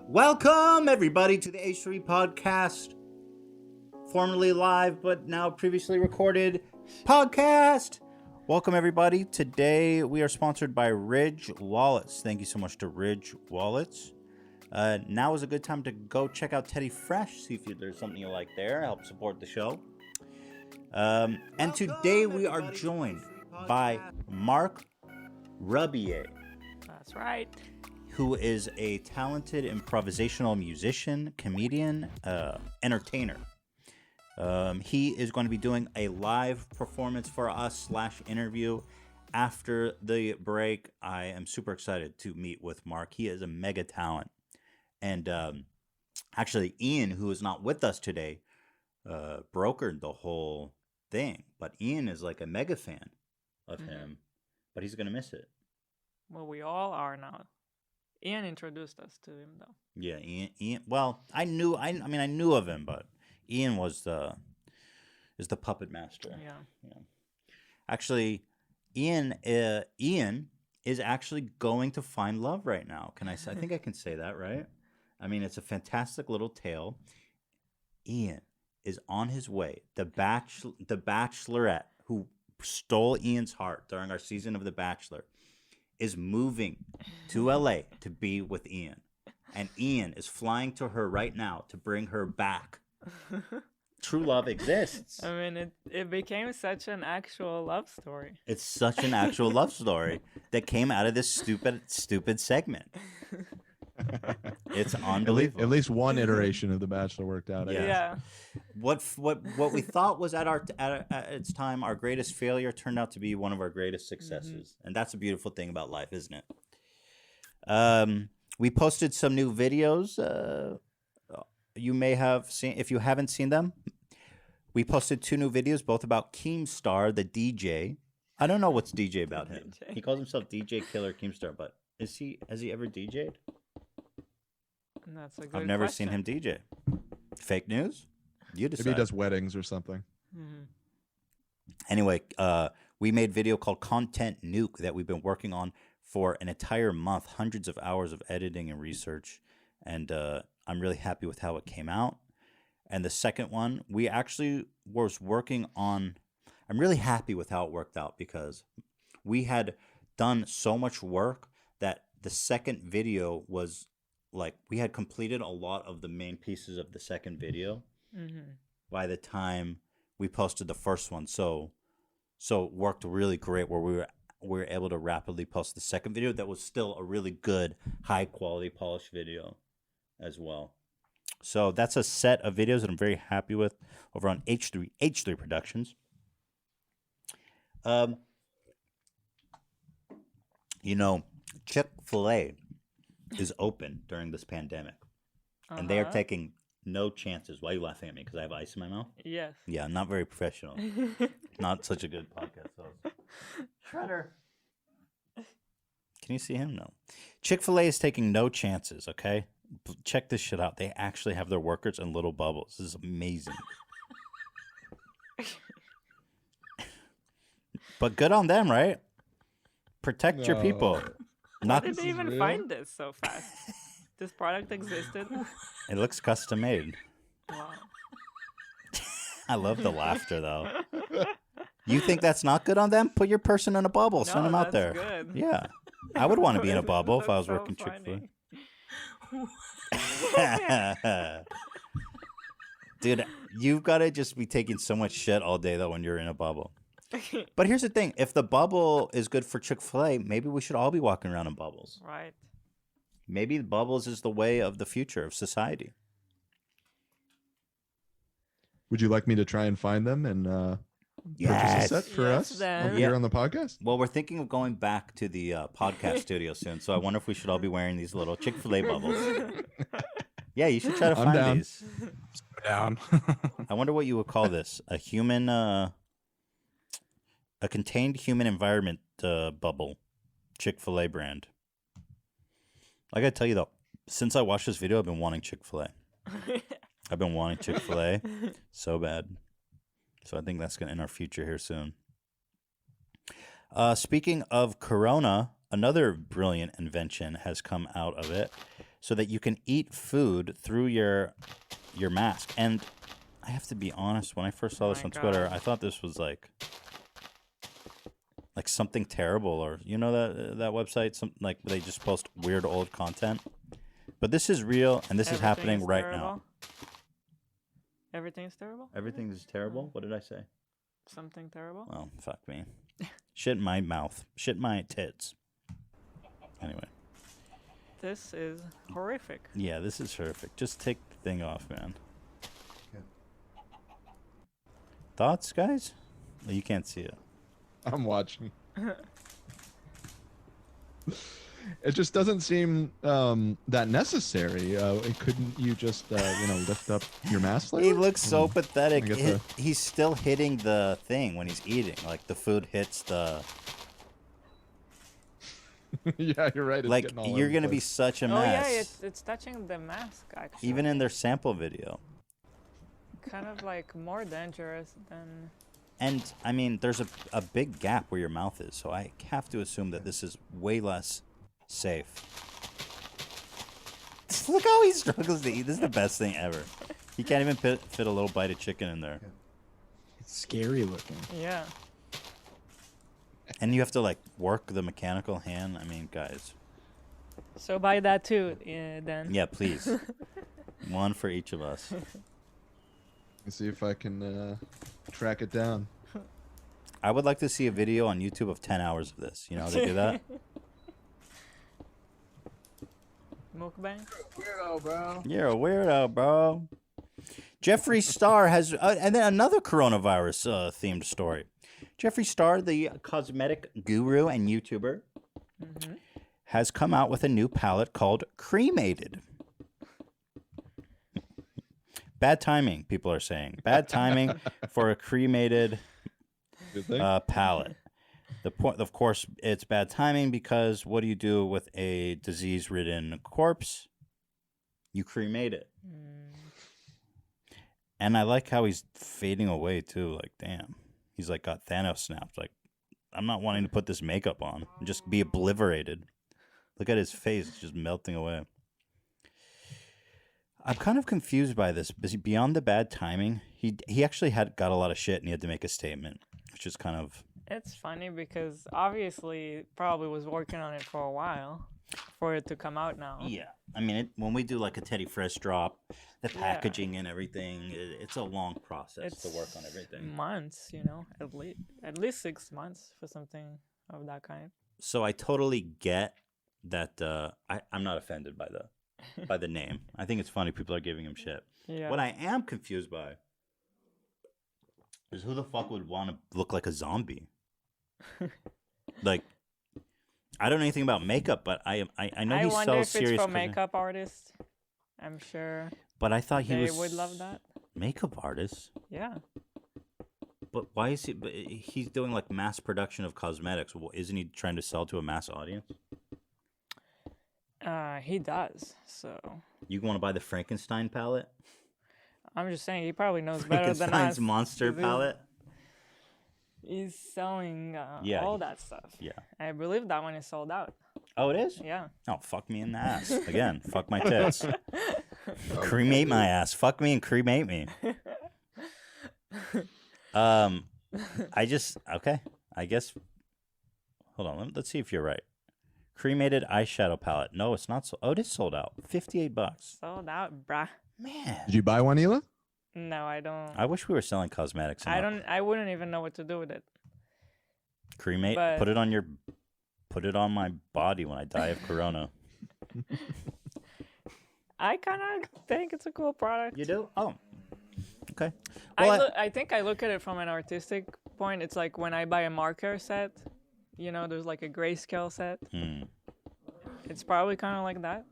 Welcome, everybody, to the H3 podcast, formerly live, but now previously recorded podcast. Welcome, everybody. Today, we are sponsored by Ridge Wallets. Thank you so much to Ridge Wallets. Now is a good time to go check out Teddy Fresh, see if there's something you like there, help support the show. And today, we are joined by Mark Rubier. That's right. Who is a talented improvisational musician, comedian, entertainer. He is going to be doing a live performance for us / interview after the break. I am super excited to meet with Mark. He is a mega talent. And actually, Ian, who is not with us today, brokered the whole thing. But Ian is like a mega fan of him, but he's going to miss it. Well, we all are now. Ian introduced us to him, though. Yeah, Ian. Well, I knew of him, but Ian is the puppet master. Yeah. Actually, Ian is actually going to find love right now. Can I say? I think I can say that, right? I mean, it's a fantastic little tale. Ian is on his way. The Bachelorette, who stole Ian's heart during our season of The Bachelor, is moving to LA to be with Ian. And Ian is flying to her right now to bring her back. True love exists. I mean, it became such an actual love story. It's such an actual love story that came out of this stupid segment. It's unbelievable. At least one iteration of The Bachelor worked out. Yeah. What we thought was at its time our greatest failure turned out to be one of our greatest successes, and that's a beautiful thing about life, isn't it? We posted some new videos. You may have seen, if you haven't seen them. We posted 2 new videos, both about Keemstar, the DJ. I don't know what's DJ about him. He calls himself DJ Killer Keemstar, but has he ever DJ'd? That's a good I've never question. seen him DJ. Fake news? You decide. Maybe he does weddings or something. Mm-hmm. Anyway, we made a video called Content Nuke that we've been working on for an entire month, hundreds of hours of editing and research, and I'm really happy with how it came out. And the second one, we actually was working on. I'm really happy with how it worked out because we had done so much work that the second video was like we had completed a lot of the main pieces of the second video by the time we posted the first one. So it worked really great where we were able to rapidly post the second video that was still a really good, high quality, polished video as well. So that's a set of videos that I'm very happy with over on H3 Productions. Chick-fil-A is open during this pandemic, and they are taking no chances. Why are you laughing at me? Because I have ice in my mouth? Yes. Yeah, I'm not very professional. Not such a good podcast host. Shredder. Can you see him? No. Chick-fil-A is taking no chances, okay? Check this shit out. They actually have their workers in little bubbles. This is amazing. But good on them, right? Protect your people. How did they even find this so fast? This product existed? It looks custom made. Wow. I love the laughter, though. You think that's not good on them? Put your person in a bubble. Send them out there. Good. Yeah. I would want to be in a bubble if I was That's working so Chick-fil-A. Dude, you've got to just be taking so much shit all day, though, when you're in a bubble. But here's the thing. If the bubble is good for Chick-fil-A, maybe we should all be walking around in bubbles. Right. Maybe bubbles is the way of the future of society. Would you like me to try and find them and Yes. purchase a set for Yes, us then. over Yeah. here on the podcast? Well, we're thinking of going back to the podcast studio soon, so I wonder if we should all be wearing these little Chick-fil-A bubbles. Yeah, you should try to I'm find down. these. Down. I wonder what you would call this. A contained human environment bubble. Chick-fil-A brand. I gotta tell you, though, since I watched this video, I've been wanting Chick-fil-A. I've been wanting Chick-fil-A so bad. So I think that's going to end our future here soon. Speaking of Corona, another brilliant invention has come out of it. so that you can eat food through your mask. And I have to be honest, when I first saw this on Twitter, I thought this was like something terrible, or that website, like they just post weird old content. But this is real, and this is happening right now. Everything is terrible? Everything is terrible? What did I say? Something terrible? Well, fuck me. Shit in my mouth. Shit in my tits. Anyway. This is horrific. Yeah, this is horrific. Just take the thing off, man. Okay. Thoughts, guys? Well, you can't see it. I'm watching. It just doesn't seem that necessary. Couldn't you just lift up your mask later? He looks so pathetic. He's still hitting the thing when he's eating. Like the food hits the. Yeah, you're right. Like you're gonna be such a mess. Oh yeah, it's touching the mask actually. Even in their sample video. Kind of like more dangerous than. And I mean, there's a big gap where your mouth is, so I have to assume that this is way less safe. Look how he struggles to eat. This is the best thing ever. He can't even fit a little bite of chicken in there. It's scary looking. Yeah. And you have to like work the mechanical hand. I mean, guys. So buy that too, then. Yeah, please. One for each of us. Let's see if I can track it down. I would like to see a video on YouTube of 10 hours of this. You know how they do that? Mukbang? Weirdo, bro. You're a weirdo, bro. Jeffree Star has... and then another coronavirus themed story. Jeffree Star, the cosmetic guru and YouTuber, has come out with a new palette called Cremated. Bad timing, people are saying. Bad timing for a cremated palette. The point, of course, it's bad timing because what do you do with a disease-ridden corpse? You cremate it. And I like how he's fading away too. Like, damn, he's like got Thanos snapped. Like, I'm not wanting to put this makeup on and just be obliterated. Look at his face; it's just melting away. I'm kind of confused by this. Beyond the bad timing, he actually got a lot of shit and he had to make a statement, which is kind of... It's funny because obviously probably was working on it for a while for it to come out now. Yeah. I mean, when we do like a Teddy Fresh drop, the packaging and everything, it's a long process to work on everything. Months, at least 6 months for something of that kind. So I totally get that. I'm not offended by the name. I think it's funny people are giving him shit. Yeah. What I am confused by is who the fuck would want to look like a zombie? Like, I don't know anything about makeup, but I know he's so serious. I wonder if it's for makeup artists. I'm sure. But I thought they would love that. Makeup artists? Yeah. But why is he? But he's doing like mass production of cosmetics. Well, isn't he trying to sell to a mass audience? He does. So. You want to buy the Frankenstein palette? I'm just saying he probably knows better than us. Frankenstein's monster palette. He's selling all that stuff. Yeah. I believe that one is sold out. Oh, it is? Yeah. Oh, fuck me in the ass. Again, fuck my tits. Cremate my ass. Fuck me and cremate me. Okay. I guess. Hold on. Let's see if you're right. Cremated eyeshadow palette. No, it's not. Oh, it is sold out. $58. Sold out, bruh. Man. Did you buy one, Hila? No, I don't. I wish we were selling cosmetics. I wouldn't even know what to do with it. Cremate. Put it on my body when I die of corona. I kind of think it's a cool product. You do? Oh. Okay. Well, I think I look at it from an artistic point. It's like when I buy a marker set, there's like a grayscale set. It's probably kind of like that.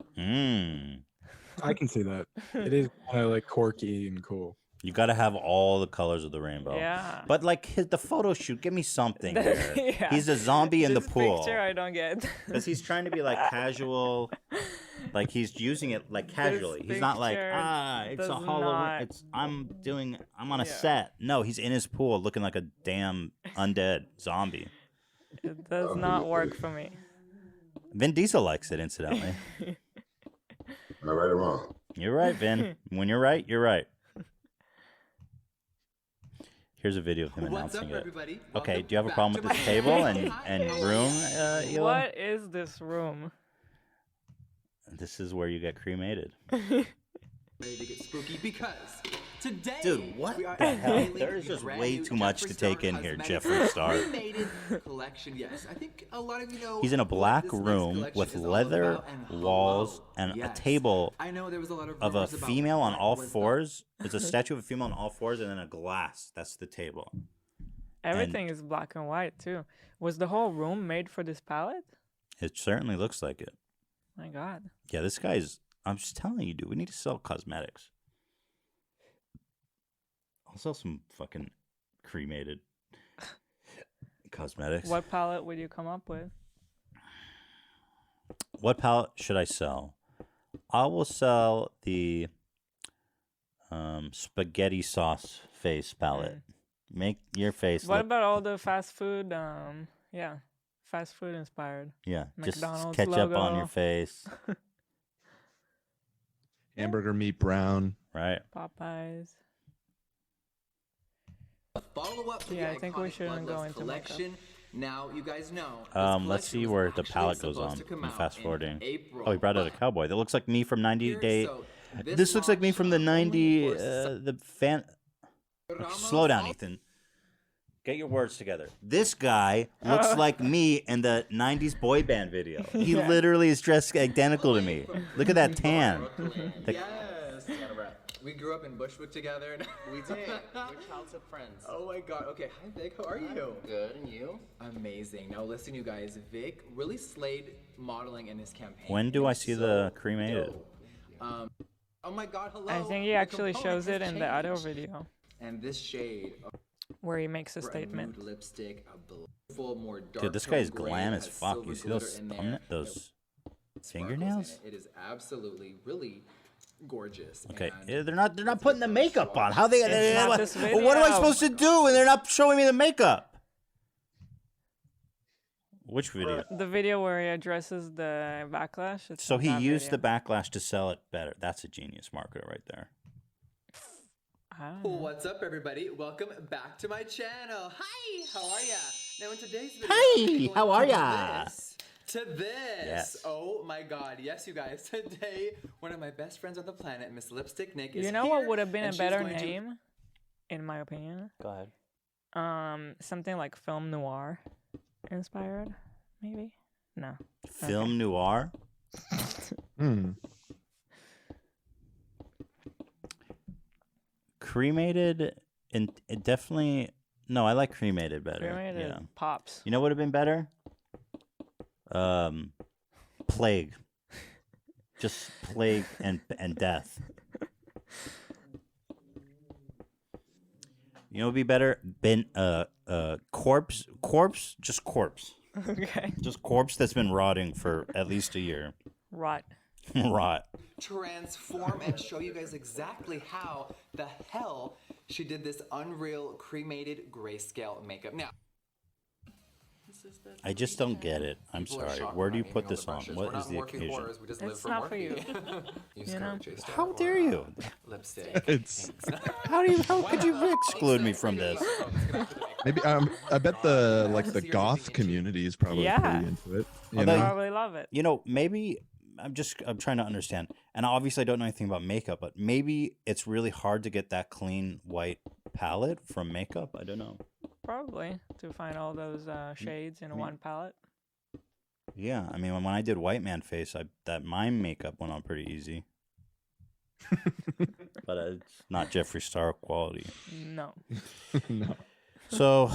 I can see that. It is kind of like quirky and cool. You got to have all the colors of the rainbow. Yeah. But like the photo shoot, give me something here. Yeah. He's a zombie in the pool. This picture I don't get. Because he's trying to be like casual. Like he's using it like casually. He's not like, it's a Halloween. I'm on a set. No, he's in his pool looking like a damn undead zombie. It does not work for me. Vin Diesel likes it, incidentally. Am I right or wrong? You're right, Vin. When you're right, you're right. Here's a video of him announcing it. Everybody? Okay, Welcome do you have a back problem to with this my table channel. and room, Hila? What is this room? This is where you get cremated. Ready to get spooky because today, Dude, what we are the hell? unveiling There is the just brand way new too much to Jeffree take Star in here, Cosmetics Jeffree Star. Cremated collection. Yes, I think a lot of you know. He's in a what black this next room collection with is all leather about, and walls hello, and yes. a table I know there was a lot of of a rumors about female on what all was the- fours. It's a statue of a female on all fours and then a glass. That's the table. Everything is black and white too. Was the whole room made for this palette? It certainly looks like it. My God. Yeah, this guy's... I'm just telling you, dude. We need to sell cosmetics. I'll sell some fucking cremated cosmetics. What palette would you come up with? What palette should I sell? I will sell the spaghetti sauce face palette. Make your face What look... about all the fast food? Yeah, fast food inspired. Yeah, McDonald's just ketchup on logo. your face. Hamburger meat brown. Right. Popeyes. A follow-up to Yeah, the I think we iconic shouldn't go Bloodlust into collection. Now you guys know. this Let's see collection was where the actually palette goes supposed on. to come I'm out fast in forwarding. April, Oh, he brought out a but cowboy. That looks like me from 90 here, Day. so This looks like me launch from the only 90. for some- The fan. Ramos Slow down, all- Ethan. Get your words together. This guy looks like me in the 90s boy band video. He Yeah. literally is dressed identical to me. Look at that tan. Brooklyn. The- Yes. We grew up in Bushwick together. We did. We're childhood friends. Oh my God. Okay. Hi, Vic. How are you? Good, and you? Amazing. Now listen, you guys. Vic really slayed modeling in his campaign. When do I It's see so the cremated? dope. Oh my God. Hello. I think he The actually component shows it has in the other changed. video And this shade where he makes a for statement. nude lipstick, a beautiful, more dark Dude, this tone guy's gray glam that as has fuck. silver You see glitter those in there. those Sparkles in fingernails? It is absolutely really gorgeous. Okay, and they're not putting the makeup on. How they? It's not what, this what am I video. supposed to do when they're not showing me the makeup? Which video? The video where he addresses the backlash. It's So in he that used video. the backlash to sell it better. That's a genius marketer right there. I don't know. What's up, everybody? Welcome back to my channel. Hi, how are ya? Now in today's video, Hi, we're going how are to ya? this, to this. Yes. Oh my God, yes, you guys. Today, one of my best friends on the planet, Miss Lipstick Nick, is You know here, what would have been and a she's better going to- name, in my opinion? Go ahead. Something like film noir inspired, maybe? No. Film noir. Hmm. Cremated, and it definitely. No, I like cremated better. Cremated Yeah. pops. You know what would have been better? Plague. Just plague and death. You know what would be better? Corpse, just corpse. Okay. Just corpse that's been rotting for at least a year. Rot. Rot. transform and show you guys exactly how the hell she did this unreal cremated grayscale makeup. Now, I just don't get it. I'm people are sorry. shocked Where do you about put anything this on on? brushes. What We're is not the Morphe occasion? whores, we just It's live for not for Morphe. you. Use You know? code J-Star How dare or, you? Lipstick. It's How could you exclude me from this? maybe I bet the goth community is probably Yeah. pretty into it. You Although- know? Probably love it. You know, maybe I'm trying to understand. And obviously I don't know anything about makeup, but maybe it's really hard to get that clean white palette from makeup. I don't know. Probably to find all those shades in one palette. Yeah, I mean, when I did white man face, that my makeup went on pretty easy. But it's not Jeffree Star quality. No. No. So,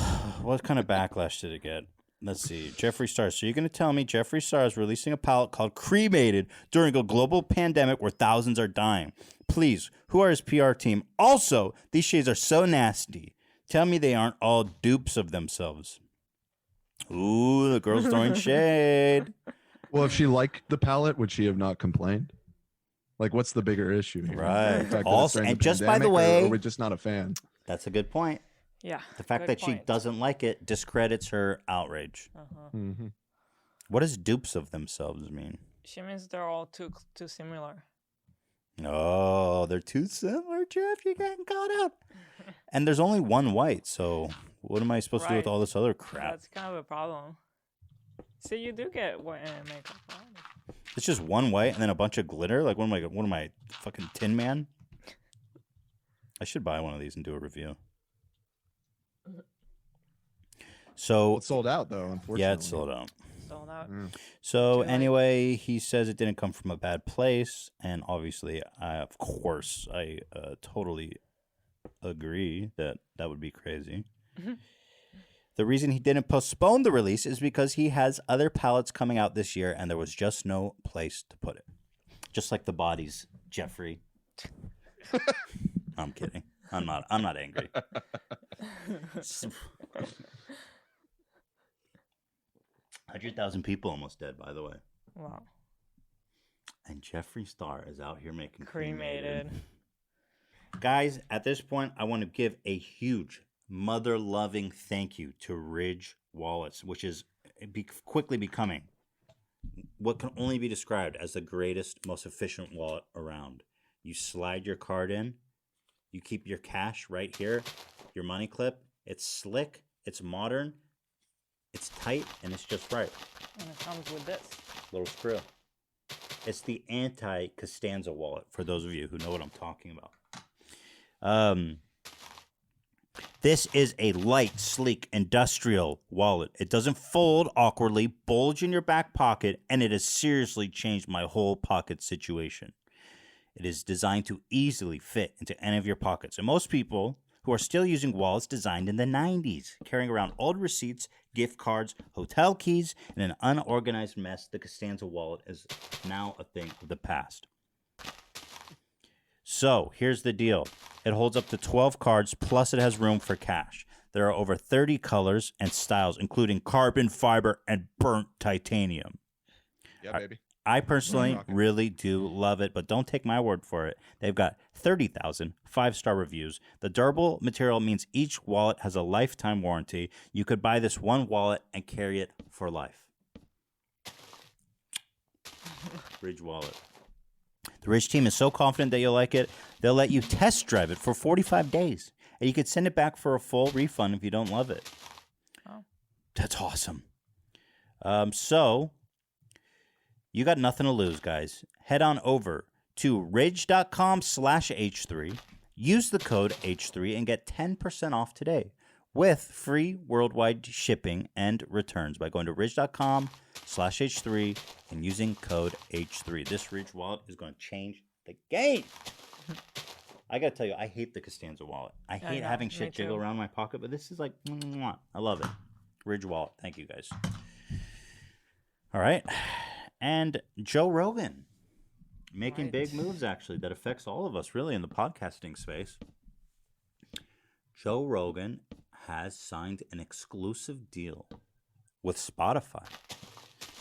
what kind of backlash did it get? Let's see. Jeffree Star. So you're going to tell me Jeffree Star is releasing a palette called Cremated during a global pandemic where thousands are dying. Please, who are his PR team? Also, these shades are so nasty. Tell me they aren't all dupes of themselves. Ooh, the girl's throwing shade. Well, if she liked the palette, would she have not complained? Like, what's the bigger issue here? Right. The fact that it's Also- during and the just by the pandemic, way- or we're just not a fan. That's a good point. Yeah. The fact good that she point. doesn't like it discredits her outrage. What does dupes of themselves mean? She means they're all too similar. Oh, they're too similar, Jeff. You're getting caught out. And there's only one white, so what am I supposed to do with Right. all this other crap? That's kind of a problem. See, you do get white makeup. It's just one white and then a bunch of glitter. Like, what am I, fucking Tin Man? I should buy one of these and do a review. So It's sold out though, unfortunately. yeah, it's sold out. Sold out. So Do you like- anyway, he says it didn't come from a bad place, and obviously, of course, I totally agree that would be crazy. The reason he didn't postpone the release is because he has other palettes coming out this year, and there was just no place to put it. Just like the bodies, Jeffrey. I'm kidding. I'm not angry. 100,000 people almost dead, by the way. Wow. And Jeffree Star is out here making Cremated. Guys, at this point, I want to give a huge mother-loving thank you to Ridge Wallets, which is quickly becoming what can only be described as the greatest, most efficient wallet around. You slide your card in, you keep your cash right here, your money clip. It's slick, it's modern, it's tight, and it's just right. And it comes with this. Little screw. It's the anti-Costanza wallet, for those of you who know what I'm talking about. This is a light, sleek, industrial wallet. It doesn't fold awkwardly, bulge in your back pocket, and it has seriously changed my whole pocket situation. It is designed to easily fit into any of your pockets. And most people who are still using wallets designed in the 90s, carrying around old receipts, gift cards, hotel keys, and an unorganized mess, the Costanza wallet is now a thing of the past. So, here's the deal. It holds up to 12 cards, plus it has room for cash. There are over 30 colors and styles, including carbon fiber and burnt titanium. Yeah, baby. I personally really do love it, but don't take my word for it. They've got 30,000 5-star reviews. The durable material means each wallet has a lifetime warranty. You could buy this one wallet and carry it for life. Ridge Wallet. The Ridge team is so confident that you'll like it, they'll let you test drive it for 45 days. And you could send it back for a full refund if you don't love it. Oh. That's awesome. So, you got nothing to lose, guys. Head on over to ridge.com/H3. Use the code H3 and get 10% off today with free worldwide shipping and returns by going to ridge.com/H3 and using code H3. This Ridge wallet is going to change the game. I got to tell you, I hate the Costanza wallet. I hate having shit jiggle around my pocket, but this is like, I love it. Ridge wallet. Thank you, guys. All right. And Joe Rogan making big moves, actually, that affects all of us, really, in the podcasting space. Joe Rogan has signed an exclusive deal with Spotify.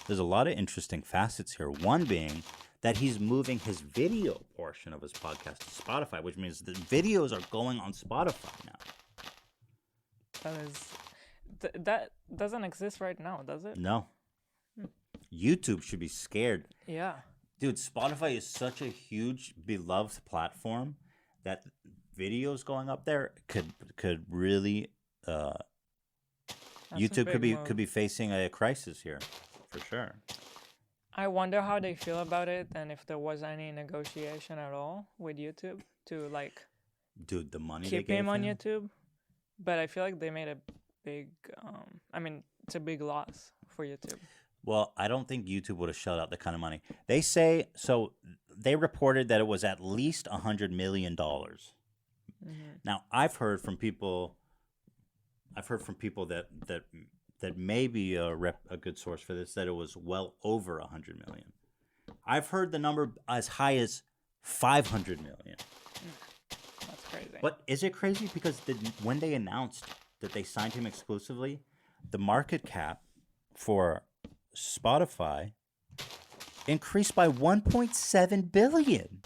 There's a lot of interesting facets here. One being that he's moving his video portion of his podcast to Spotify, which means the videos are going on Spotify now. That doesn't exist right now, does it? No. YouTube should be scared. Yeah. Dude, Spotify is such a huge, beloved platform that videos going up there could really YouTube could be facing a crisis here, for sure. I wonder how they feel about it and if there was any negotiation at all with YouTube to Dude, the money keep they gave him on YouTube. But I feel like they made a big it's a big loss for YouTube. Well, I don't think YouTube would have shelled out the kind of money. They say, so they reported that it was at least $100 million. Mm-hmm. Now, I've heard from people that may be a good source for this, that it was well over $100 million. I've heard the number as high as $500 million. That's crazy. But is it crazy? Because when they announced that they signed him exclusively, the market cap for Spotify increased by $1.7 billion.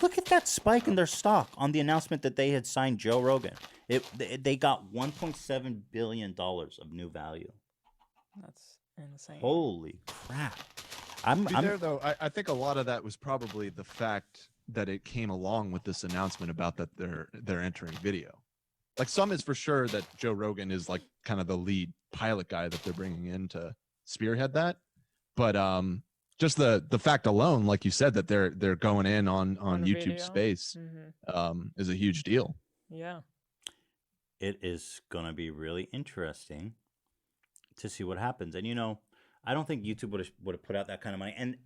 Look at that spike in their stock on the announcement that they had signed Joe Rogan. They got $1.7 billion of new value. That's insane. Holy crap. I'm To be fair, though, I think a lot of that was probably the fact that it came along with this announcement about that they're entering video. Like some is for sure that Joe Rogan is like kind of the lead pilot guy that they're bringing in to spearhead that. But just the fact alone, like you said, that they're going in on YouTube video. Space is a huge deal. Yeah. It is going to be really interesting to see what happens. And, you know, I don't think YouTube would have put out that kind of money. And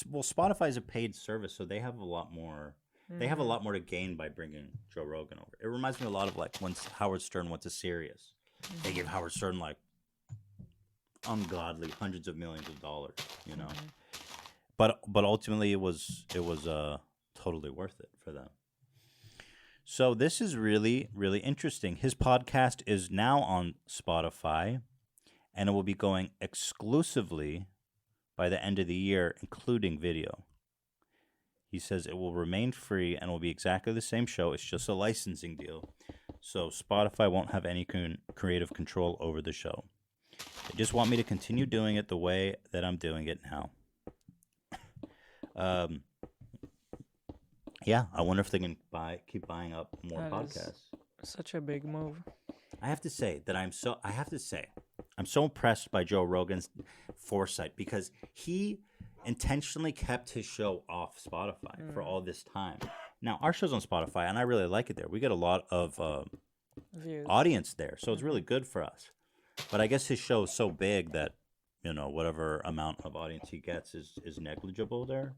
well, Spotify is a paid service, so they have a lot more. They have a lot more to gain by bringing Joe Rogan over. It reminds me a lot of like when Howard Stern went to Sirius. They gave Howard Stern like ungodly hundreds of millions of dollars, you know. But ultimately, it was totally worth it for them. So this is really, really interesting. His podcast is now on Spotify, and it will be going exclusively by the end of the year, including video. He says it will remain free and will be exactly the same show. It's just a licensing deal. So Spotify won't have any creative control over the show. They just want me to continue doing it the way that I'm doing it now. Yeah, I wonder if they can keep buying up more podcasts. Such a big move. I have to say I'm so impressed by Joe Rogan's foresight because he intentionally kept his show off Spotify for all this time. Now, our show's on Spotify, and I really like it there. We get a lot of audience there, so it's really good for us. But I guess his show is so big that, you know, whatever amount of audience he gets is negligible there.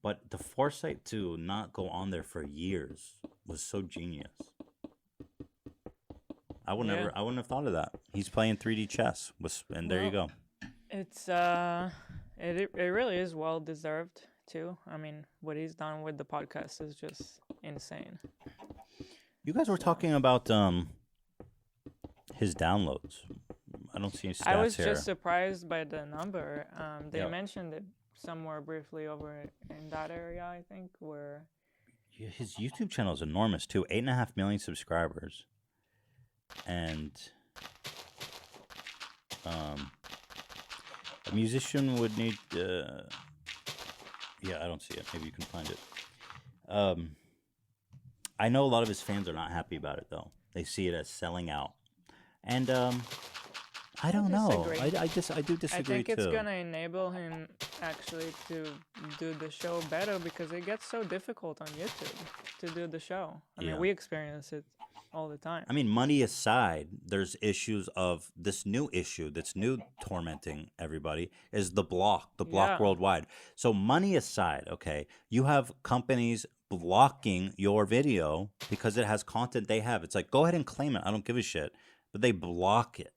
But the foresight to not go on there for years was so genius. I wouldn't have thought of that. He's playing 3D chess, and there you go. It's it really is well deserved too. I mean, what he's done with the podcast is just insane. You guys were talking about his downloads. I don't see any stats here. I was just surprised by the number. They mentioned it somewhere briefly over in that area, I think, where his YouTube channel is enormous too. 8.5 million subscribers, and a musician would need. I don't see it. Maybe you can find it. I know a lot of his fans are not happy about it though. They see it as selling out, and I don't know. I do disagree I think too. it's gonna enable him actually to do the show better because it gets so difficult on YouTube to do the show. I mean, we experience it all the time. I mean, money aside, there's issues of this new issue that's tormenting everybody is the block worldwide. So money aside, okay, you have companies blocking your video because it has content they have. It's like, go ahead and claim it. I don't give a shit. But they block it.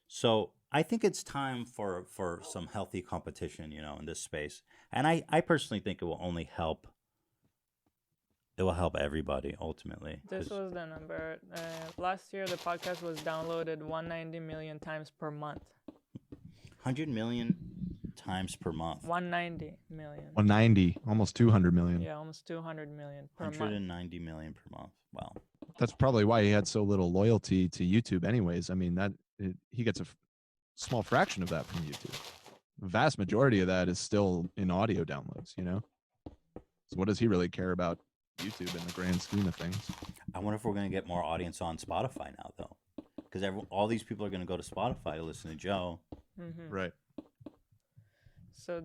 So I think it's time for some healthy competition, you know, in this space. And I personally think it will only help. It will help everybody ultimately. This was the number. Last year, the podcast was downloaded 190 million times per month. 100 million times per month. 190 million. 190, almost 200 million. Yeah, almost 200 million per month. 190 million per month. Wow. That's probably why he had so little loyalty to YouTube anyways. I mean, he gets a small fraction of that from YouTube. The vast majority of that is still in audio downloads, you know? So what does he really care about YouTube in the grand scheme of things? I wonder if we're going to get more audience on Spotify now, though. Because all these people are going to go to Spotify to listen to Joe. Right. So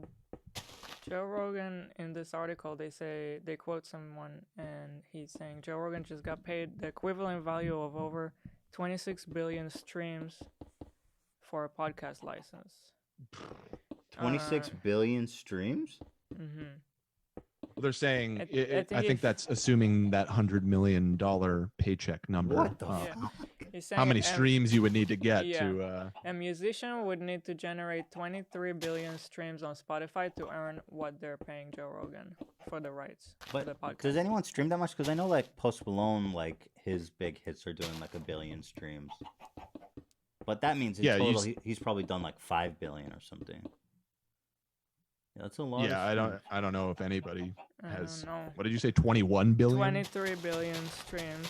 Joe Rogan, in this article, they quote someone, and he's saying Joe Rogan just got paid the equivalent value of over 26 billion streams for a podcast license. 26 billion streams? Well, they're saying, I think that's assuming that $100 million paycheck number. What the fuck? How many streams you would need to get to... A musician would need to generate 23 billion streams on Spotify to earn what they're paying Joe Rogan for the rights for the podcast. Does anyone stream that much? Because I know like Post Malone, like his big hits are doing like 1 billion streams. But that means in total, he's probably done like 5 billion or something. Yeah, that's a lot. Yeah, I don't know if anybody has. I don't know. What did you say? 21 billion. 23 billion streams,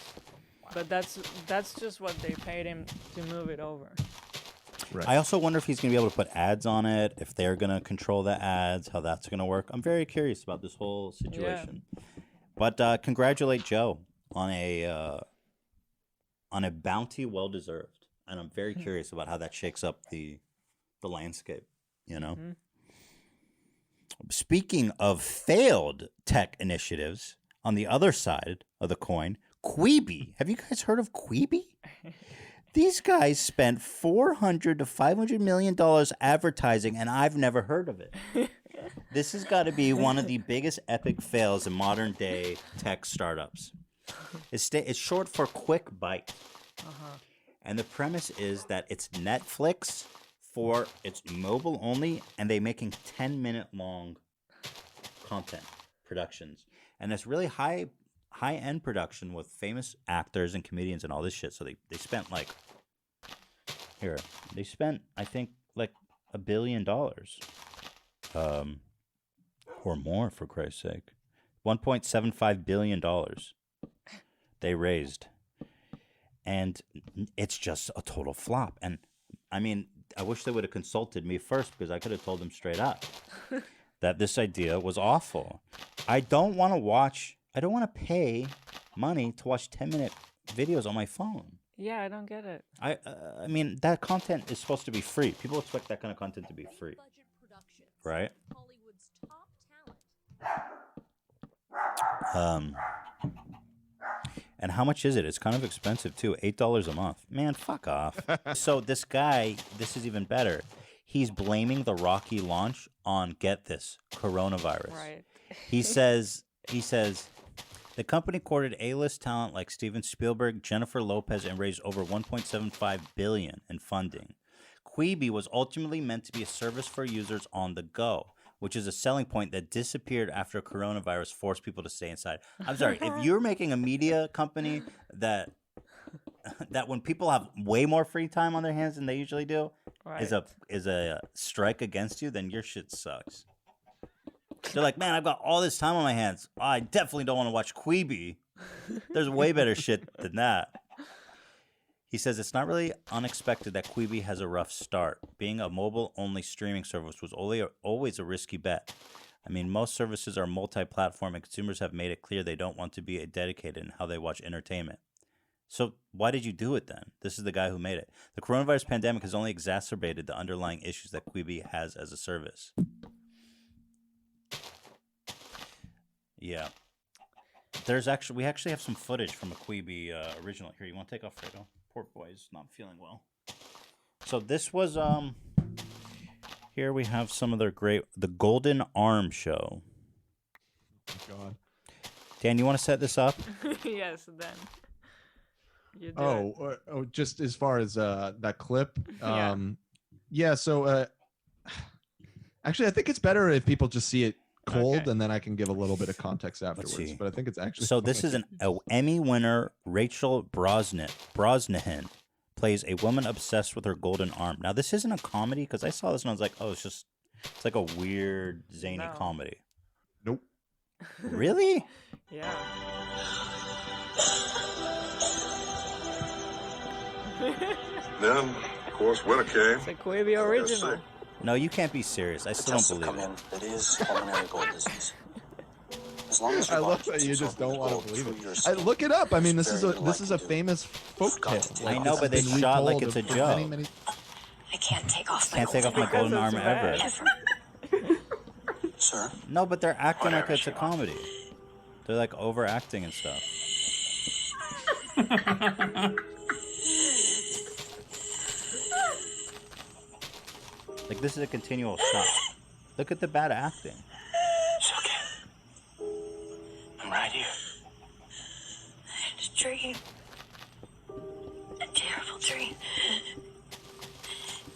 but that's just what they paid him to move it over. Right. I also wonder if he's going to be able to put ads on it, if they're going to control the ads, how that's going to work. I'm very curious about this whole situation. Yeah. But congratulate Joe on a bounty well deserved, and I'm very curious about how that shakes up the landscape. You know. Mm-hmm. Speaking of failed tech initiatives, on the other side of the coin, Quibi. Have you guys heard of Quibi? These guys spent $400 to $500 million advertising, and I've never heard of it. This has got to be one of the biggest epic fails in modern day tech startups. It's short for Quick Bite. And the premise is that it's Netflix for its mobile only, and they're making 10-minute long content productions. And it's really high-end production with famous actors and comedians and all this shit. So they spent I think like $1 billion. Or more, for Christ's sake. $1.75 billion they raised. And it's just a total flop. And I mean, I wish they would have consulted me first, because I could have told them straight up that this idea was awful. I don't want to pay money to watch 10-minute videos on my phone. Yeah, I don't get it. I mean, that content is supposed to be free. People expect that kind of content to be free. Right? And how much is it? It's kind of expensive too. $8 a month. Man, fuck off. So this guy, this is even better. He's blaming the rocky launch on, get this, coronavirus. Right. He says the company courted A-list talent like Steven Spielberg, Jennifer Lopez, and raised over $1.75 billion in funding. Quibi was ultimately meant to be a service for users on the go, which is a selling point that disappeared after coronavirus forced people to stay inside. I'm sorry, if you're making a media company that when people have way more free time on their hands than they usually do, right, is a strike against you, then your shit sucks. They're like, man, I've got all this time on my hands. I definitely don't want to watch Quibi. There's way better shit than that. He says it's not really unexpected that Quibi has a rough start. Being a mobile-only streaming service was always a risky bet. I mean, most services are multi-platform, and consumers have made it clear they don't want to be dedicated in how they watch entertainment. So why did you do it then? This is the guy who made it. The coronavirus pandemic has only exacerbated the underlying issues that Quibi has as a service. Yeah. We actually have some footage from a Quibi original. Here, you want to take off, Fredo? Poor boy's not feeling well. So this was here we have some of their the Golden Arm Show. Oh, God. Dan, you want to set this up? Yes, Dan. You do just as far as that clip. Yeah. So actually, I think it's better if people just see it cold, okay, and then I can give a little bit of context afterwards. But I think it's actually so. This is an Emmy winner. Rachel Brosnahan plays a woman obsessed with her golden arm. Now, this isn't a comedy, because I saw this and I was like, oh, it's like a weird zany comedy. Nope. Really? Yeah. Then, of course, winter came. It's a Quibi original. No, you can't be serious. I still don't believe it. It is pulmonary gold disease. As long as I love that you just don't want to believe it. Look it up. I mean, this is a famous folk tale. I know, but they shot like it's a joke. I can't take off my golden arm ever. Sir? No, but they're acting like it's a comedy. They're like overacting and stuff. Like, this is a continual shot. Look at the bad acting. It's okay. I'm right here. I had a dream. A terrible dream.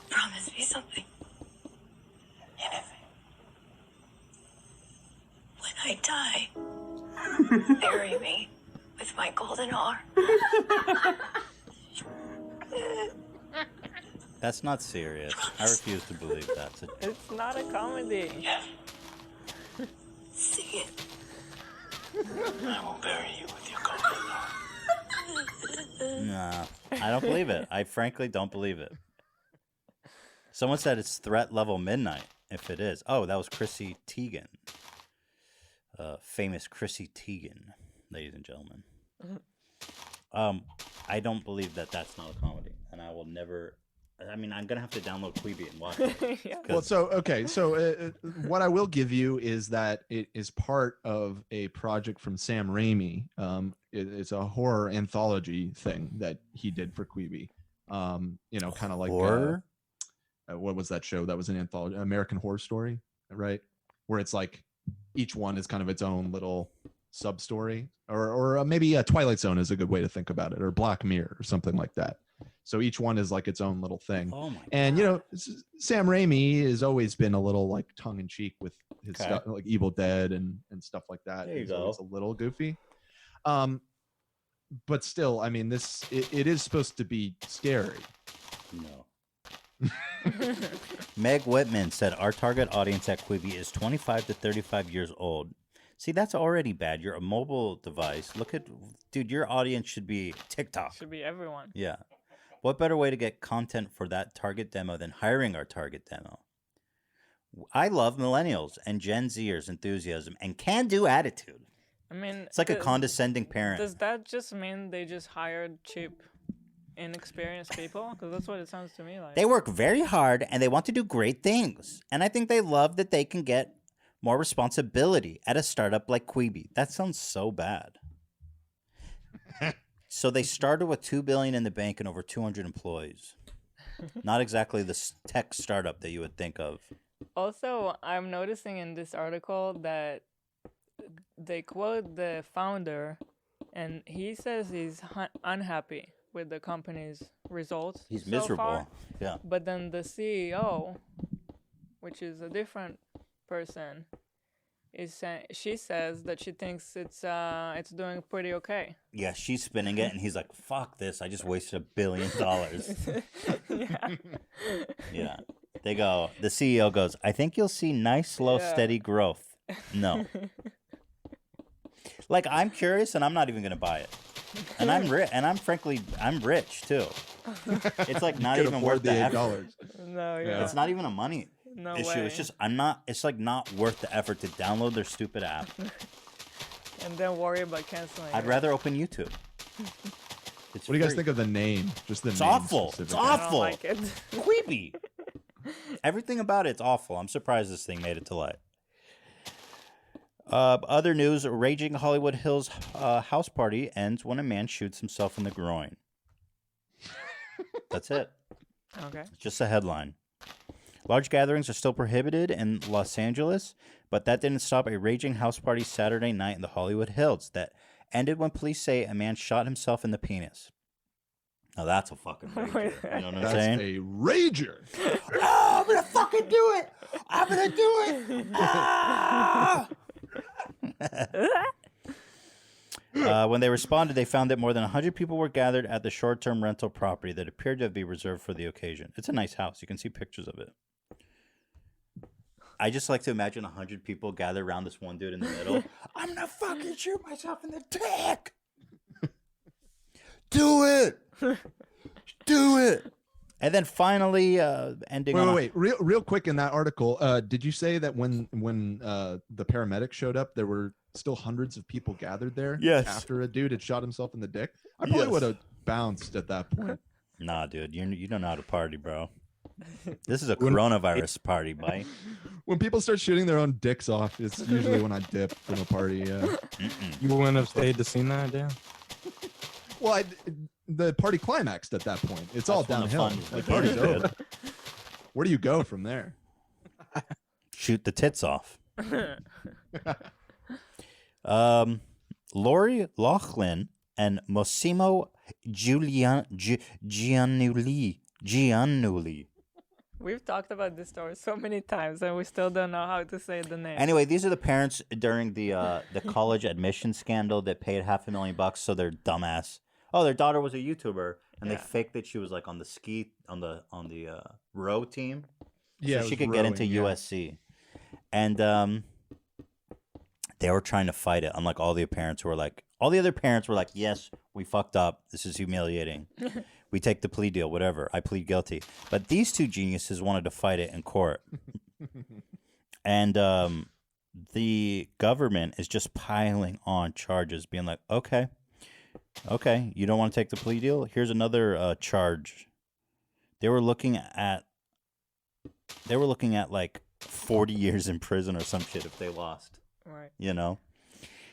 Promise me something. Anything. When I die, bury me with my golden arm. That's not serious. I refuse to believe that. It's not a comedy. Yes. See it. I will bury you with your golden arm. Nah, I don't believe it. I frankly don't believe it. Someone said it's threat level midnight. If it is, oh, that was Chrissy Teigen, famous Chrissy Teigen, ladies and gentlemen. I don't believe that that's not a comedy, and I will never. I mean, I'm gonna have to download Quibi and watch it. Yeah. Well, so what I will give you is that it is part of a project from Sam Raimi. It's a horror anthology thing that he did for Quibi. Kind of like Horror? What was that show that was an anthology? American Horror Story, right? Where it's like each one is kind of its own little sub story, or maybe Twilight Zone is a good way to think about it, or Black Mirror or something like that. So each one is like its own little thing. Oh my and God. Sam Raimi has always been a little like tongue in cheek with his Okay. stuff, like Evil Dead and stuff like that. There you He's go. always a little goofy. But still, I mean, it is supposed to be scary. No. Meg Whitman said our target audience at Quibi is 25 to 35 years old. See, that's already bad. You're a mobile device. Look at, dude, your audience should be TikTok. Should be everyone. Yeah. What better way to get content for that target demo than hiring our target demo? I love millennials and Gen Zers' enthusiasm and can-do attitude. I mean, It's like a condescending parent. Does that just mean they just hired cheap, inexperienced people? Because that's what it sounds to me like. They work very hard and they want to do great things. And I think they love that they can get more responsibility at a startup like Quibi. That sounds so bad. So they started with $2 billion in the bank and over 200 employees. Not exactly the tech startup that you would think of. Also, I'm noticing in this article that they quote the founder, and he says he's unhappy with the company's results. He's so miserable. far. Yeah. But then the CEO, which is a different person, she says that she thinks it's doing pretty okay. Yeah, she's spinning it, and he's like, "Fuck this! I just wasted $1 billion." Yeah. Yeah. They go. The CEO goes, "I think you'll see nice, slow, Yeah. steady growth." No. Like, I'm curious, and I'm not even gonna buy it. And I'm rich, and I'm rich too. It's like not Could even afford worth the the effort. No, yeah. It's not even a money No issue. way. It's just it's like not worth the effort to download their stupid app. And then worry about canceling. I'd it. rather open YouTube. It's What do you guys free. think of the name? Just the It's name awful. It's specifically. I don't awful. like it. Creepy. Everything about it's awful. I'm surprised this thing made it to light. Other news: raging Hollywood Hills house party ends when a man shoots himself in the groin. That's it. Okay. Just a headline. Large gatherings are still prohibited in Los Angeles, but that didn't stop a raging house party Saturday night in the Hollywood Hills that ended when police say a man shot himself in the penis. Now that's a fucking rager. You know what I'm That's saying? a rager. Oh, I'm gonna fucking do it! I'm gonna do it! Ah! When they responded, they found that more than 100 people were gathered at the short-term rental property that appeared to be reserved for the occasion. It's a nice house. You can see pictures of it. I just like to imagine 100 people gathered around this one dude in the middle. I'm gonna fucking shoot myself in the dick! Do it! Do it! And then finally, ending on Wait. Real quick in that article, did you say that when the paramedics showed up, there were still hundreds of people gathered there? Yes. After a dude had shot himself in the dick? I probably would have bounced at that point. Nah, dude, you don't know how to party, bro. This is a coronavirus party, buddy. When people start shooting their own dicks off, it's usually when I dip from a party. Yeah. You wouldn't have stayed to see that, Dan? Well, the party climaxed at that point. It's all That's when the downhill. fun Like, party's begins, over. Where do you go from there? Shoot the tits off. Lori Loughlin and Massimo Giannulli. We've talked about this story so many times, and we still don't know how to say the name. Anyway, these are the parents during the college admission scandal that paid $500,000 so their dumbass. Oh, their daughter was a YouTuber, and they faked that she was like on the row team, Yeah, so it she was could get into rowing, yeah. USC, and they were trying to fight it. Unlike all the other parents were like, yes, we fucked up. This is humiliating. We take the plea deal, whatever. I plead guilty. But these two geniuses wanted to fight it in court. And the government is just piling on charges, being like, okay, you don't want to take the plea deal? Here's another charge. They were looking at like 40 years in prison or some shit if they lost. Right. You know?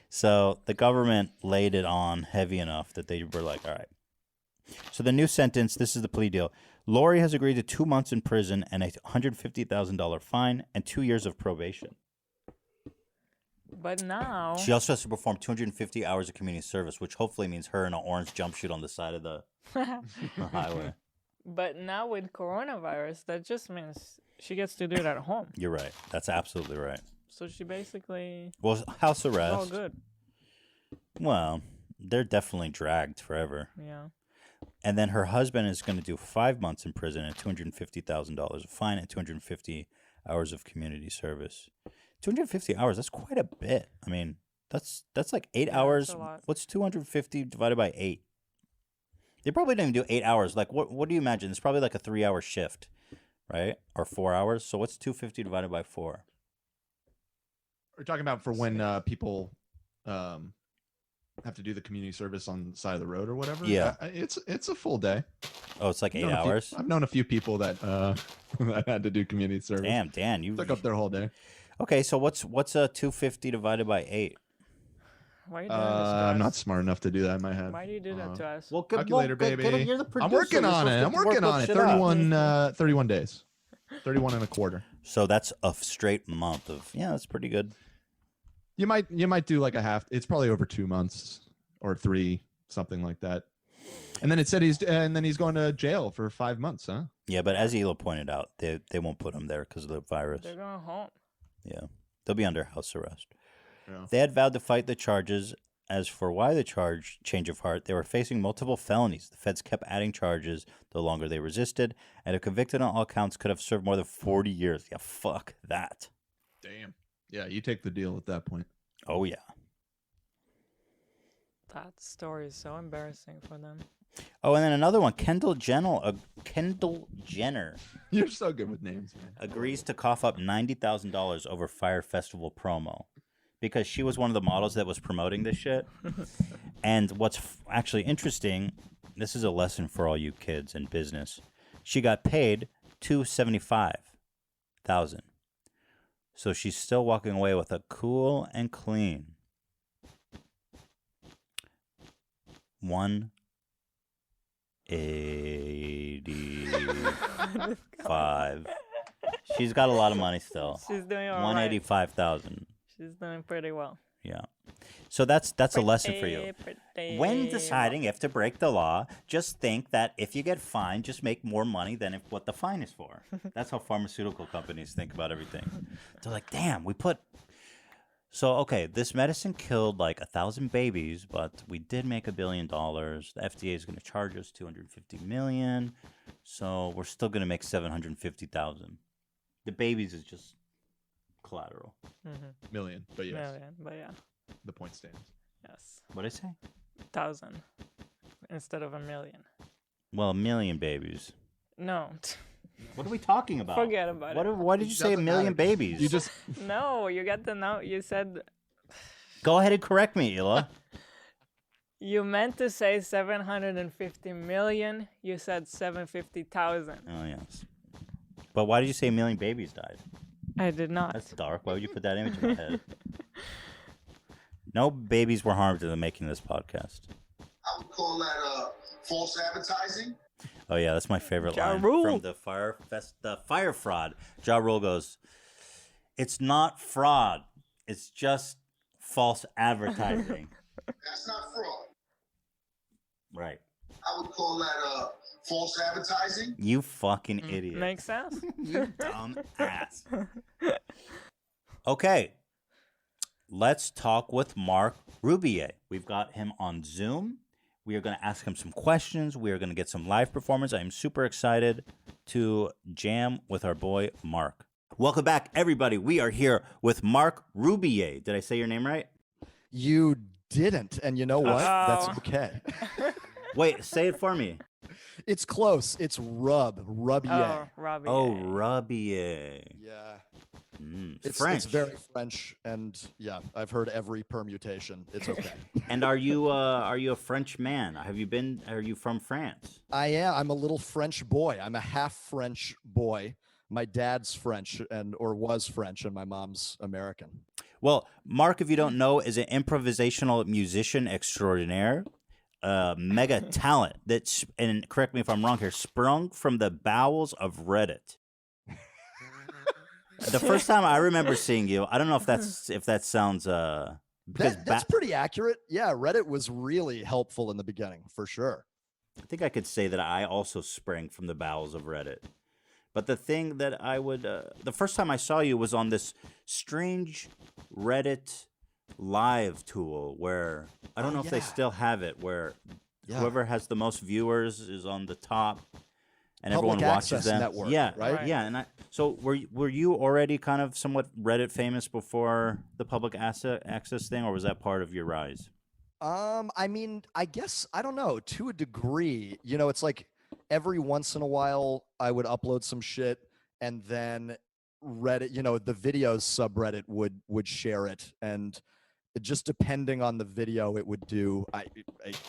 So the government laid it on heavy enough that they were like, all right. So the new sentence, this is the plea deal. Lori has agreed to 2 months in prison and a $150,000 fine and 2 years of probation. But now... She also has to perform 250 hours of community service, which hopefully means her in an orange jumpsuit on the side of the highway. But now with coronavirus, that just means she gets to do it at home. You're right. That's absolutely right. So she basically... Well, house arrest. All good. Well, they're definitely dragged forever. Yeah. And then her husband is going to do 5 months in prison and $250,000 of fine and 250 hours of community service. 250 hours, that's quite a bit. I mean, that's like 8 hours. That's a lot. What's 250 divided by 8? They probably don't even do 8 hours. Like, what do you imagine? It's probably like a 3-hour shift, right? Or 4 hours. So what's 250 divided by 4? We're talking about for when people have to do the community service on the side of the road or whatever. Yeah. It's a full day. Oh, it's like 8 hours? I've known a few people that that had to do community service. Damn, Dan, you took up their whole day. Okay, so what's 250 divided by 8? Why are you doing this to us? I'm not smart enough to do that in my head. Why do you do that to us? Well, calculator, baby. You're the producer. I'm working on it. I'm working on it. 31 days. 31 and a quarter. So that's a straight month of, yeah, that's pretty good. You might do like a half. It's probably over 2 months or 3, something like that. And then it said he's going to jail for 5 months, huh? Yeah, but as Ela pointed out, they won't put him there because of the virus. They're going home. Yeah, they'll be under house arrest. Yeah. They had vowed to fight the charges. As for why the change of heart, they were facing multiple felonies. The feds kept adding charges the longer they resisted, and if convicted on all counts, could have served more than 40 years. Yeah, fuck that. Damn. Yeah, you take the deal at that point. Oh, yeah. That story is so embarrassing for them. Oh, and then another one. Kendall Jenner You're so good with names, man. agrees to cough up $90,000 over Fire Festival promo because she was one of the models that was promoting this shit. And what's actually interesting, this is a lesson for all you kids in business. She got paid $275,000. So she's still walking away with a cool and clean $185,000. She's got a lot of money still. She's doing all right. $185,000. She's doing pretty well. Yeah. So that's a lesson for you. When deciding if to break the law, just think that if you get fined, just make more money than what the fine is for. That's how pharmaceutical companies think about everything. They're like, damn, So, okay, this medicine killed like 1,000 babies, but we did make $1 billion. The FDA is going to charge us $250 million, so we're still going to make $750,000. The babies is just collateral. Million, but yes. Million, but yeah. The point stands. Yes. What'd I say? 1,000 instead of 1 million. Well, 1 million babies. No. What are we talking about? Forget about it. Why did you say 1 million babies? You just No, you got the note. You said Go ahead and correct me, Ela. you meant to say 750 million. You said 750,000. Oh, yes. But why did you say 1 million babies died? I did not. That's dark. Why would you put that image in my head? No babies were harmed in the making of this podcast. I would call that false advertising. Oh yeah, that's my favorite Ja line Rule. from the fire fraud. Ja Rule goes, "It's not fraud. It's just false advertising." That's not fraud. Right. I would call that false advertising. You fucking idiot. Makes sense. You dumb ass. Okay. Let's talk with Mark Rubier. We've got him on Zoom. We are going to ask him some questions. We are going to get some live performance. I am super excited to jam with our boy, Mark. Welcome back, everybody. We are here with Mark Rubier. Did I say your name right? You didn't, and you know what? That's okay. Wait, say it for me. It's close. It's Rubier. Oh, Robbie. Oh, Rubier. Yeah. It's It's very French, and yeah, I've heard every permutation. It's okay. And are you a French man? Are you from France? I am. I'm a little French boy. I'm a half French boy. My dad's French or was French, and my mom's American. Well, Mark, if you don't know, is an improvisational musician extraordinaire, mega talent that's, and correct me if I'm wrong here, sprung from the bowels of Reddit. The first time I remember seeing you, I don't know if that sounds that's pretty accurate. Yeah, Reddit was really helpful in the beginning, for sure. I think I could say that I also sprang from the bowels of Reddit. But the thing that I would, the first time I saw you was on this strange Reddit live tool where, I don't know if they still have it, where whoever has the most viewers is on the top and Public everyone watches access them. network, yeah, right? Yeah, and so were you already kind of somewhat Reddit famous before the public access thing, or was that part of your rise? I mean, I guess, I don't know, to a degree. You know, it's like every once in a while I would upload some shit, and then Reddit, you know, the videos subreddit would share it, and just depending on the video, it would do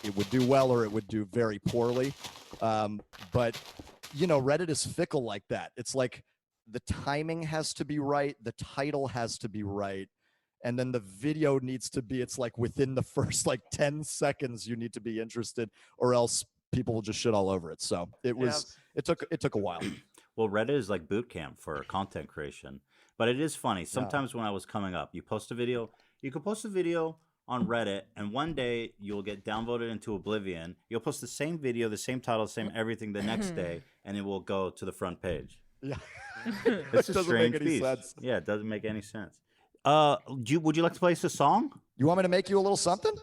it would do well or it would do very poorly. But you know, Reddit is fickle like that. It's like the timing has to be right, the title has to be right, and then the video needs to be, it's like within the first like 10 seconds you need to be interested, or else people will just shit all over it. So it took a while. Well, Reddit is like boot camp for content creation. But it is funny. Sometimes when I was coming up, you could post a video on Reddit, and one day you'll get downvoted into oblivion. You'll post the same video, the same title, same everything the next day, and it will go to the front page. Yeah. It's a doesn't strange make any beast. sense. Yeah, it doesn't make any sense. Would you like to play us a song? You want me to make you a little something?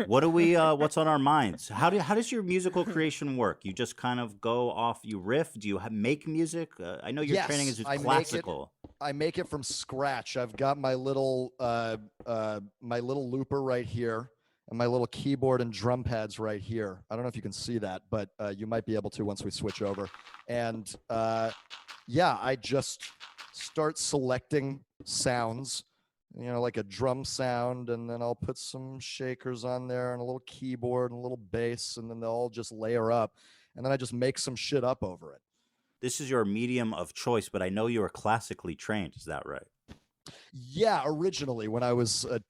What do we? What's on our minds? How does your musical creation work? You just kind of go off. You riff. Do you make music? I know your training is classical. I make it from scratch. I've got my little looper right here, and my little keyboard and drum pads right here. I don't know if you can see that, but you might be able to once we switch over. And yeah, I just start selecting sounds. You know, like a drum sound, and then I'll put some shakers on there and a little keyboard and a little bass, and then they'll all just layer up, and then I just make some shit up over it. This is your medium of choice, but I know you are classically trained. Is that right? Yeah, originally when I was a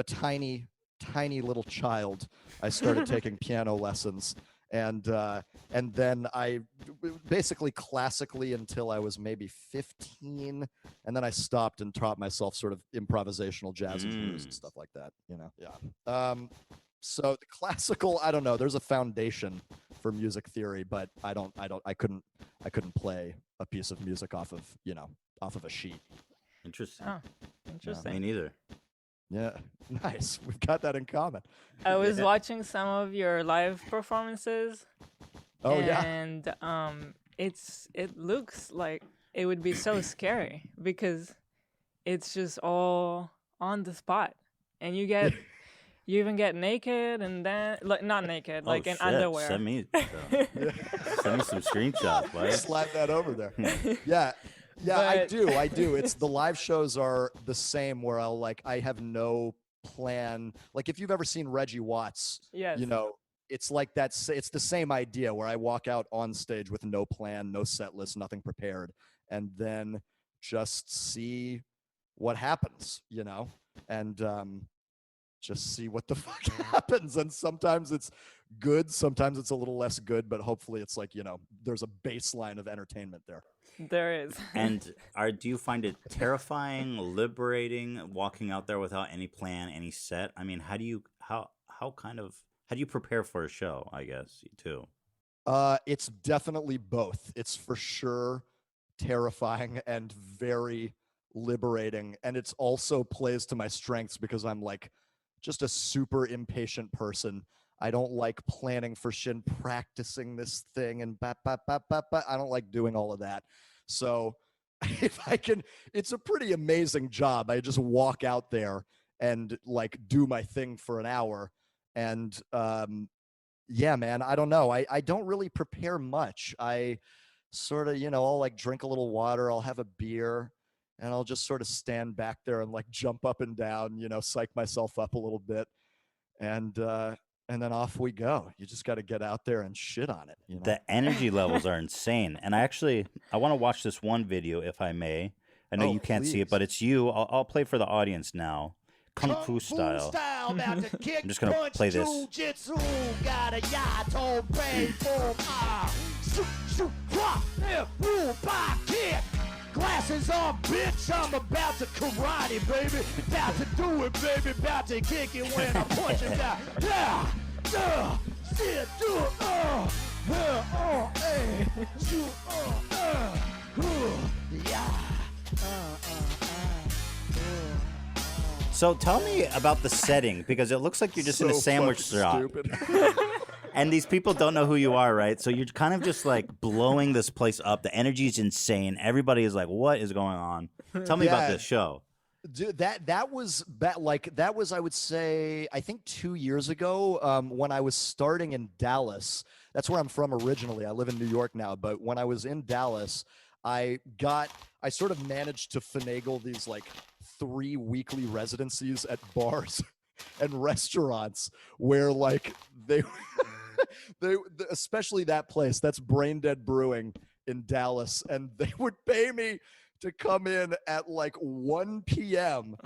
tiny little child, I started taking piano lessons, and then I basically classically until I was maybe 15, and then I stopped and taught myself sort of improvisational jazz and blues and stuff like that. You know, yeah. So the classical, I don't know. There's a foundation for music theory, but I couldn't play a piece of music off of a sheet. Interesting. Oh, interesting. Me neither. Yeah, nice. We've got that in common. I was watching some of your live performances. Oh yeah. And it looks like it would be so scary because it's just all on the spot, and you even get naked and then not naked, like in underwear. Send me some screenshots. Right? Slide that over there. Yeah. Yeah, I do. It's the live shows are the same where I have no plan. Like if you've ever seen Reggie Watts, yes. You know, it's like it's the same idea where I walk out on stage with no plan, no set list, nothing prepared, and then just see what happens, you know, and just see what the fuck happens. And sometimes it's good, sometimes it's a little less good, but hopefully it's like, you know, there's a baseline of entertainment there. There is. And do you find it terrifying, liberating, walking out there without any plan, any set? I mean, how do you prepare for a show, I guess, too? It's definitely both. It's for sure terrifying and very liberating, and it's also plays to my strengths because I'm like just a super impatient person. I don't like planning for shit, practicing this thing, and I don't like doing all of that. So if I can, it's a pretty amazing job. I just walk out there and like do my thing for an hour, and yeah, man, I don't know. I don't really prepare much. I sort of, I'll like drink a little water, I'll have a beer, and I'll just sort of stand back there and like jump up and down, psych myself up a little bit. And then off we go. You just got to get out there and shit on it. The energy levels are insane. And I want to watch this one video if I may. I know you can't see it, but it's you. I'll play for the audience now. Kung Fu style. I'm just going to play this. Glasses on, bitch, I'm about to karate, baby. About to do it, baby. About to kick it when I punch it down. Yeah, yeah, do it, yeah. So tell me about the setting, because it looks like you're just in a sandwich shop. And these people don't know who you are, right? So you're kind of just like blowing this place up. The energy is insane. Everybody is like, what is going on? Tell me about this show. Dude, that was I would say, I think 2 years ago, when I was starting in Dallas. That's where I'm from originally. I live in New York now, but when I was in Dallas, I sort of managed to finagle these like 3 weekly residencies at bars and restaurants where like they especially that place, that's Brain Dead Brewing in Dallas, and they would pay me to come in at like 1 p.m.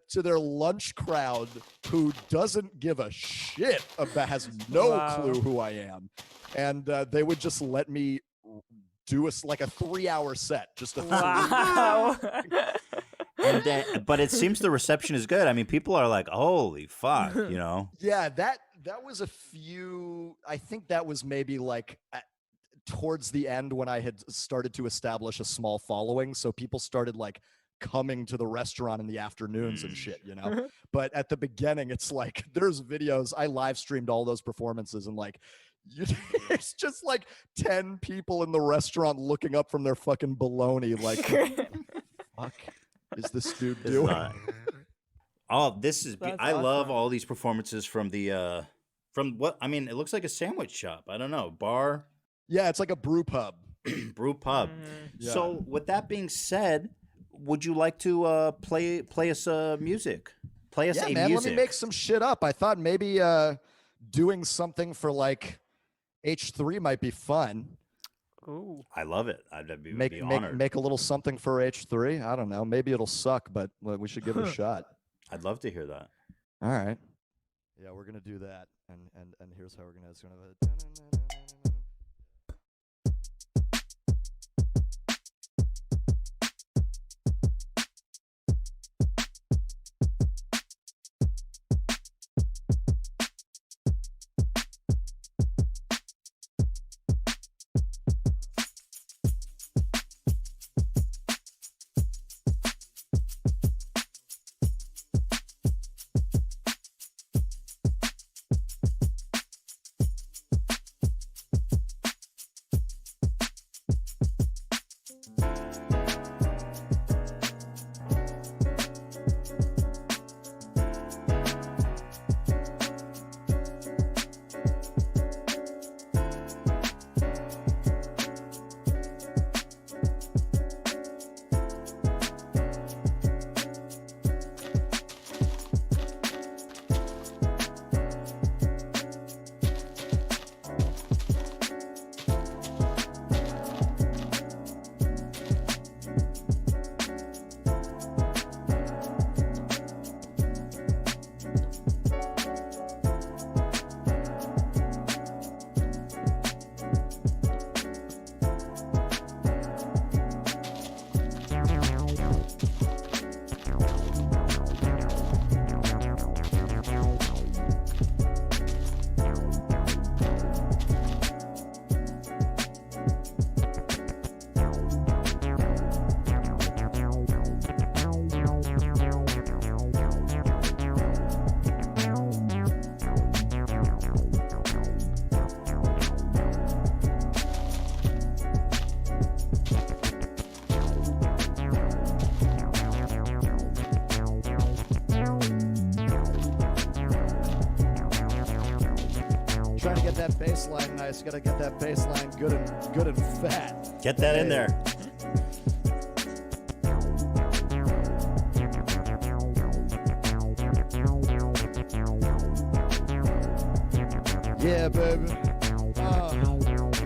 to their lunch crowd who doesn't give a shit about, has no clue who I am, and they would just let me do like a 3-hour set, just a And then, but it seems the reception is good. I mean, people are like, "Holy fuck," Yeah, that was a few. I think that was maybe like towards the end when I had started to establish a small following, so people started like coming to the restaurant in the afternoons and shit, But at the beginning, it's like there's videos. I live streamed all those performances, and like it's just like 10 people in the restaurant looking up from their fucking baloney, like, fuck is this dude doing? I love all these performances from the from what I mean. It looks like a sandwich shop. I don't know, bar. Yeah, it's like a brew pub. Brew pub. Yeah. So with that being said, would you like to play us music? Play us a man, music. let me make some shit up. I thought maybe doing something for like H3 might be fun. Ooh. I love it. I'd be honored. Make a little something for H3. I don't know. Maybe it'll suck, but we should give it a shot. I'd love to hear that. All right. Yeah, we're gonna do that, and here's how we're gonna. It's gonna. get that bass line nice. Gotta get that bass line good and fat. Get that in there. Yeah, baby.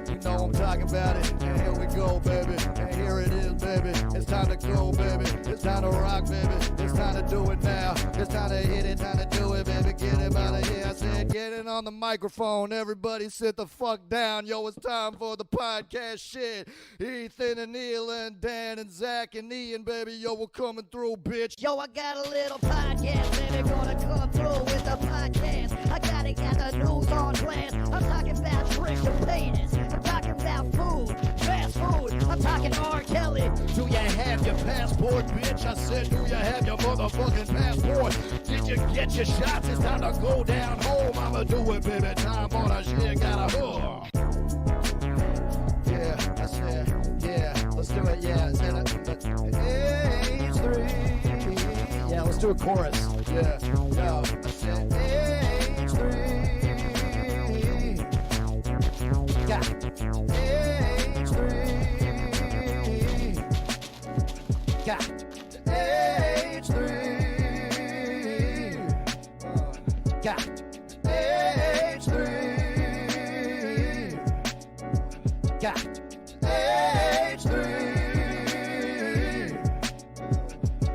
You know I'm talking about it. And here we go, baby. And here it is, baby. It's time to go, baby. It's time to rock, baby. It's time to do it now. It's time to hit it. Time to do it, baby. Get him out of here. I said, get it on the microphone. Everybody sit the fuck down. Yo, it's time for the podcast shit. Ethan and Neil and Dan and Zach and Ian, baby. Yo, we're coming through, bitch. Yo, I got a little podcast, baby, gonna come through with the podcast. I gotta get the news on blast. I'm talking about tricks and penis. I'm talking about food, fast food. I'm talking R. Kelly. Do you have your passport, bitch? I said, do you have your motherfucking passport? Did you get your shots? It's time to go down home. I'ma do it, baby. Time on a shit, gotta Yeah, I said, yeah, let's do it, yeah. I said, H3. Yeah, let's do a chorus. Yeah, yo, I said, H3. Got H3. Got H3. Got H3. Got H3.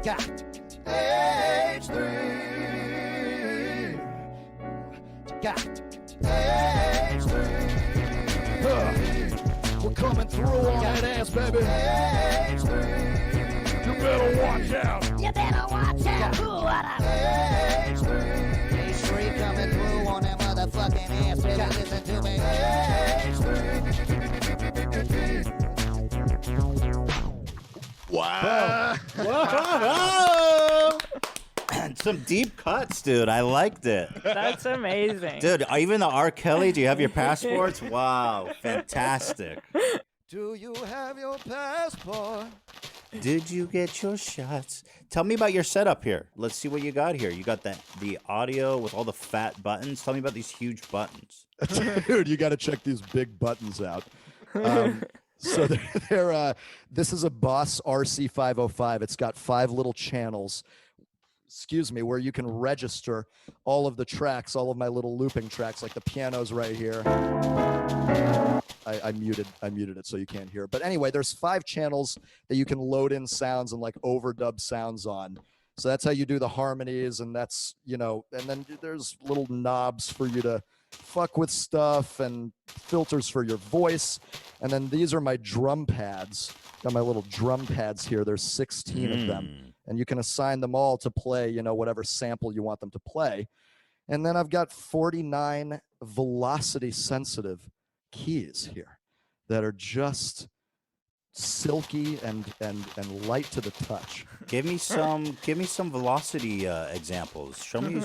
Got H3. Got H3. We're coming through on that ass, baby. H3. You better watch out. You better watch out. Ooh, what up? H3. H3 coming through on that motherfucking ass, baby. Listen to me. Wow. Whoa! Some deep cuts, dude. I liked it. That's amazing. Dude, even the R. Kelly, do you have your passports? Wow, fantastic. Do you have your passport? Did you get your shots? Tell me about your setup here. Let's see what you got here. You got the audio with all the fat buttons. Tell me about these huge buttons. Dude, you got to check these big buttons out. So this is a Boss RC505. It's got 5 little channels, where you can register all of the tracks, all of my little looping tracks, like the piano's right here. I muted it so you can't hear it. But anyway, there's 5 channels that you can load in sounds and like overdub sounds on. So that's how you do the harmonies, and that's, and then there's little knobs for you to fuck with stuff and filters for your voice. And then these are my drum pads. Got my little drum pads here. There's 16 of them. And you can assign them all to play, whatever sample you want them to play. And then I've got 49 velocity sensitive keys here that are just silky and light to the touch. Give me some velocity examples. Show me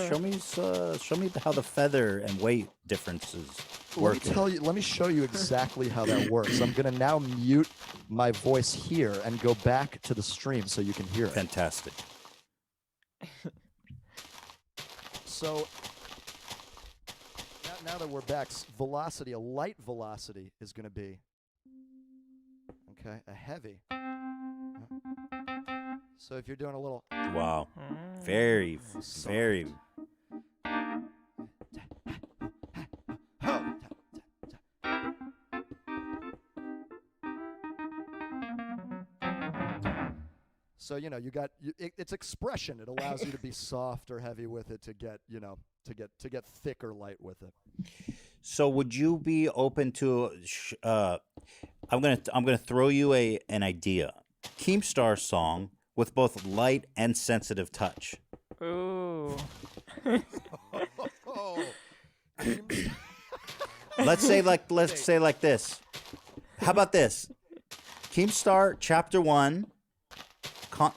how the feather and weight differences work. Let me show you exactly how that works. I'm going to now mute my voice here and go back to the stream so you can hear it. Fantastic. So now that we're back, velocity, a light velocity is going to be a heavy. So if you're doing a little, wow, very. So you got it's expression. It allows you to be soft or heavy with it, to get to get thick or light with it. So would you be open to? I'm gonna throw you an idea. Keemstar song with both light and sensitive touch. Ooh. Let's say like this. How about this? Keemstar Chapter 1.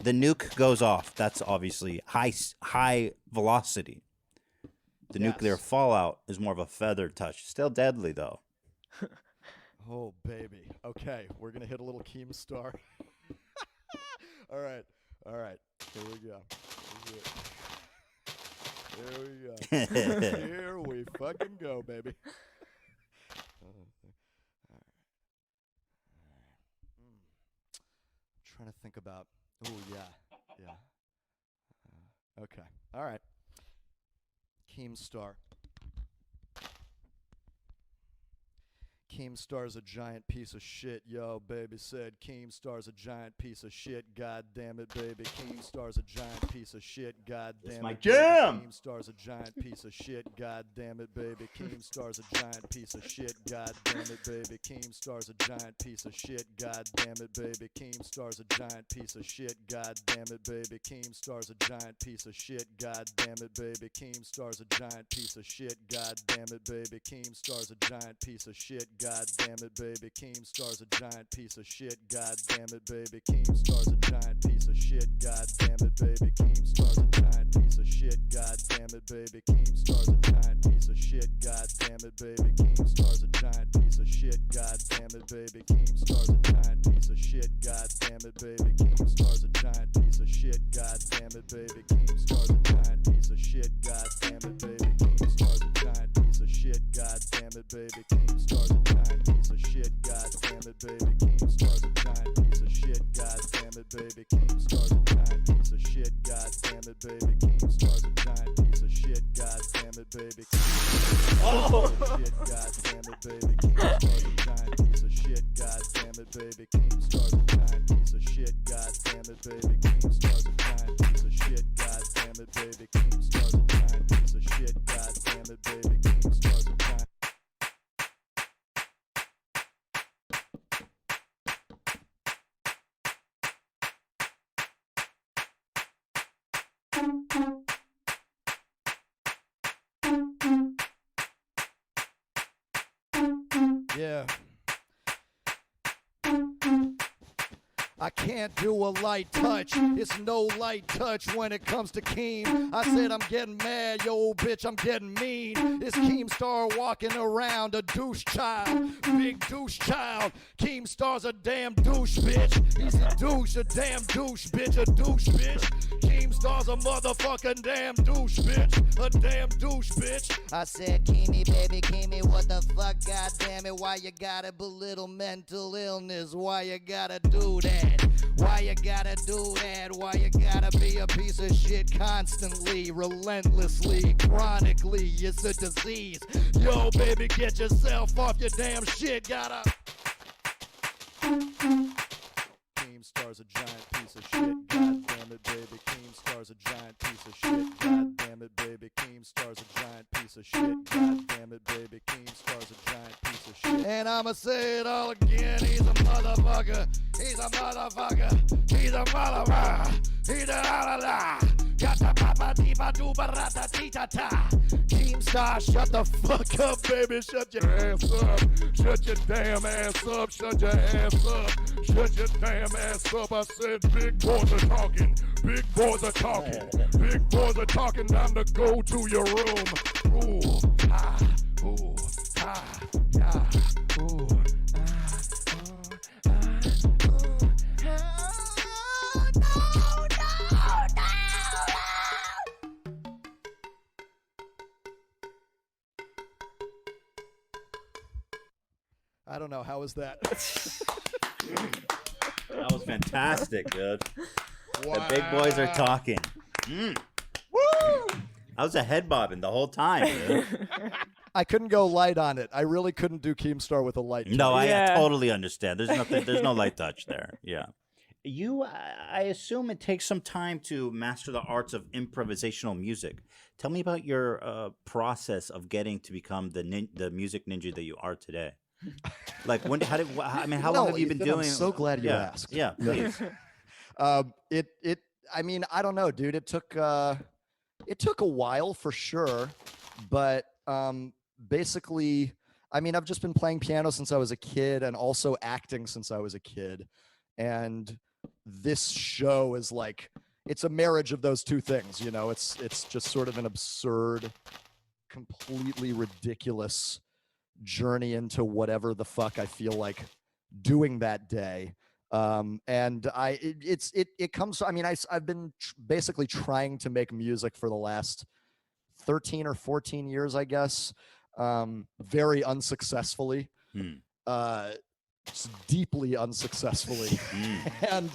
The nuke goes off. That's obviously high velocity. The nuclear fallout is more of a feather touch. Still deadly though. Oh baby. Okay, we're gonna hit a little Keemstar. All right. Here we go. Here we go. Here we fucking go, baby. trying to think about. Oh yeah. Okay. All right. Keemstar. Keemstar's a giant piece of shit, yo, baby said. Keemstar's a giant piece of shit, god damn it, baby. Keemstar's a giant piece of shit, god damn it. my jam! Keemstar's a giant piece of shit, god damn it, baby. Keemstar's a giant piece of shit, god damn it, baby. Keemstar's a giant piece of shit, god damn it, baby. Keemstar's a giant piece of shit, god damn it, baby. Keemstar's a giant piece of shit, god damn it, baby. Keemstar's a giant piece of shit, god damn it, baby. Keemstar's a giant piece of shit, god damn it, baby. Keemstar's a giant piece of shit, god damn it, baby. Keemstar's a giant piece of shit, god damn it, baby. Keemstar's a giant piece of shit, god damn it, baby. Keemstar's a giant piece of shit, god damn it, baby. Keemstar's a giant piece of shit, god damn it, baby. Keemstar's a giant piece of shit, god damn it, baby. Keemstar's a giant piece of shit, god damn it, baby. Keemstar's a giant piece of shit, god damn it, baby. Keemstar's a giant piece of shit, god damn it, baby. Keemstar's a giant piece of shit, god damn it, baby. Keemstar's a giant piece of shit, god damn it, baby. Keemstar's a giant piece of shit, god damn it, baby. Keemstar's a giant piece of shit, god damn it, baby. Oh shit, god damn it, baby. Keemstar's a giant piece of shit, god damn it, baby. Keemstar's a giant piece of shit, god damn it, baby. Keemstar's a giant piece of shit, god damn it, baby. Keemstar's a giant piece of shit, god damn it, baby. Keemstar's a giant. Yeah. I can't do a light touch. It's no light touch when it comes to Keem. I said I'm getting mad, yo bitch, I'm getting mean. This Keemstar walking around a douche child, big douche child. Keemstar's a damn douche bitch. He's a douche, a damn douche bitch, a douche bitch. Keemstar's a motherfucking damn douche bitch, a damn douche bitch. I said, Keemy, baby, Keemy, what the fuck, goddamn it? Why you gotta belittle mental illness? Why you gotta do that? Why you gotta do that? Why you gotta be a piece of shit constantly, relentlessly, chronically? It's a disease. Yo, baby, get yourself off your damn shit. Gotta. Keemstar's a giant piece of shit. God damn it, baby. Keemstar's a giant piece of shit. God damn it, baby. Keemstar's a giant piece of shit. God damn it, baby. Keemstar's a giant piece of shit. And I'ma say it all again. He's a motherfucker. He's a motherfucker. He's a motherfucker. He's a la. Gata papa diva duba rata tita ta. Keemstar, shut the fuck up, baby. Shut your ass up. Shut your damn ass up. Shut your ass up. Shut your damn ass up. I said big boys are talking. Big boys are talking. Big boys are talking. Time to go to your room. Ooh, ah, ooh, ah, yeah, ooh, I don't know. How was that? That was fantastic, dude. Wow. The big boys are talking. Woo! I was a head bobbing the whole time, dude. I couldn't go light on it. I really couldn't do Keemstar with a light. No, I totally understand. There's nothing. There's no light touch there. Yeah. I assume it takes some time to master the arts of improvisational music. Tell me about your process of getting to become the music ninja that you are today. Like how long have you been doing? I'm so glad you asked. Yeah, please. I mean, I don't know, dude. It took a while for sure, but basically, I mean, I've just been playing piano since I was a kid and also acting since I was a kid. And this show is like, it's a marriage of those two things, you know. It's just sort of an absurd, completely ridiculous journey into whatever the fuck I feel like doing that day. And it comes, I mean, I've been basically trying to make music for the last 13 or 14 years, I guess, very unsuccessfully, deeply unsuccessfully. And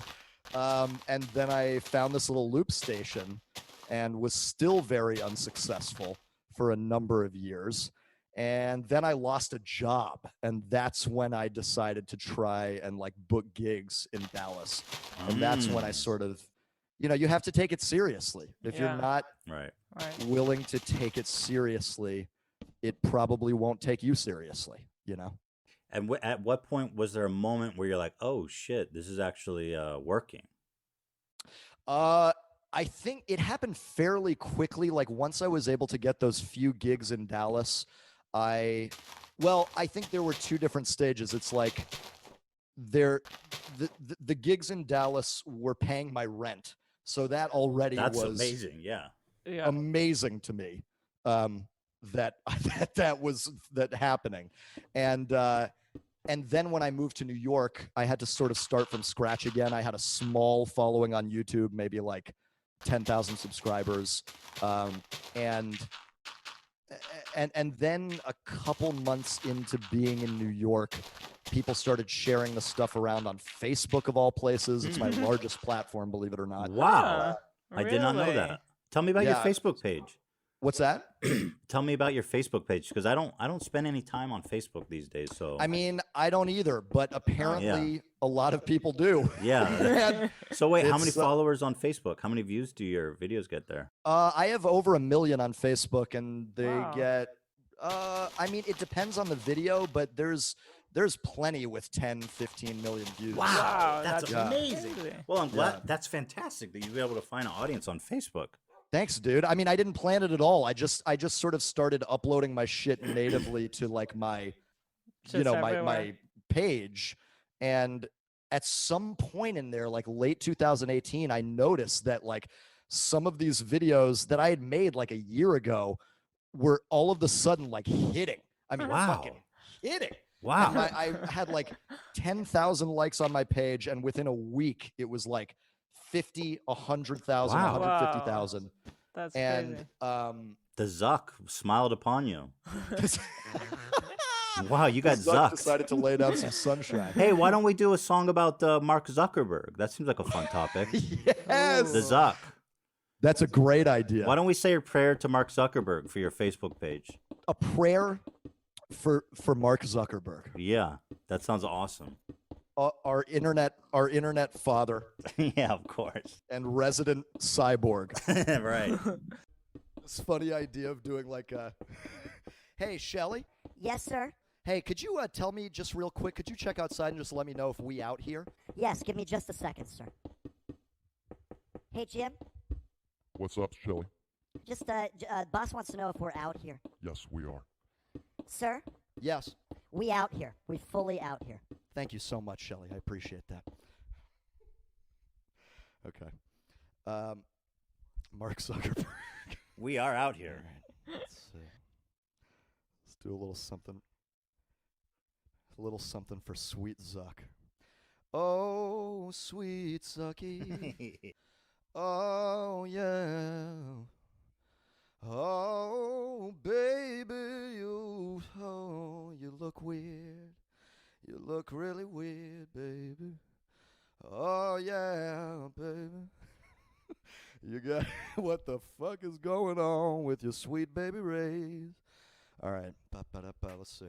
And then I found this little loop station and was still very unsuccessful for a number of years. And then I lost a job, and that's when I decided to try and like book gigs in Dallas. And that's when I sort of, you know, you have to take it seriously. If you're not willing to take it seriously, it probably won't take you seriously, you know? And at what point was there a moment where you're like, oh shit, this is actually working? I think it happened fairly quickly. Like once I was able to get those few gigs in Dallas, I think there were two different stages. It's like the gigs in Dallas were paying my rent. So that already was amazing. Yeah. Amazing to me. That was happening. And then when I moved to New York, I had to sort of start from scratch again. I had a small following on YouTube, maybe like 10,000 subscribers. And then a couple months into being in New York, people started sharing the stuff around on Facebook of all places. It's my largest platform, believe it or not. Wow. I did not know that. Tell me about your Facebook page. What's that? Tell me about your Facebook page, because I don't spend any time on Facebook these days. So I mean, I don't either, but apparently a lot of people do. Yeah. So wait, how many followers on Facebook? How many views do your videos get there? I have over 1 million on Facebook, and they get. I mean, it depends on the video, but there's plenty with 10, 15 million views. Wow, that's amazing. Well, I'm glad. That's fantastic that you'll be able to find an audience on Facebook. Thanks, dude. I mean, I didn't plan it at all. I just sort of started uploading my shit natively to like my, my page. And at some point in there, like late 2018, I noticed that like some of these videos that I had made like a year ago were all of a sudden like hitting. I mean, fucking hitting. Wow. And I had like 10,000 likes on my page, and within a week, it was like 50, 100,000, 150,000. That's crazy. The Zuck smiled upon you. Wow, you got Zuck Zucked. decided to lay down some sunshine. Hey, why don't we do a song about Mark Zuckerberg? That seems like a fun topic. Yes. The Zuck. That's a great idea. Why don't we say a prayer to Mark Zuckerberg for your Facebook page? A prayer for Mark Zuckerberg. Yeah, that sounds awesome. Our internet father. Yeah, of course. And resident cyborg. Right. This funny idea of doing like a. Hey, Shelly. Yes, sir. Hey, could you tell me just real quick? Could you check outside and just let me know if we out here? Yes, give me just a second, sir. Hey, Jim. What's up, Shelly? Just boss wants to know if we're out here. Yes, we are. Sir? Yes. We out here. We fully out here. Thank you so much, Shelly. I appreciate that. Okay. Mark Zuckerberg. We are out here. Let's see. Let's do a little something. A little something for sweet Zuck. Oh, sweet Zucky. Oh, yeah. Oh, baby, you look weird. You look really weird, baby. Oh, yeah, baby. You got what the fuck is going on with your sweet baby rays? All right, let's see.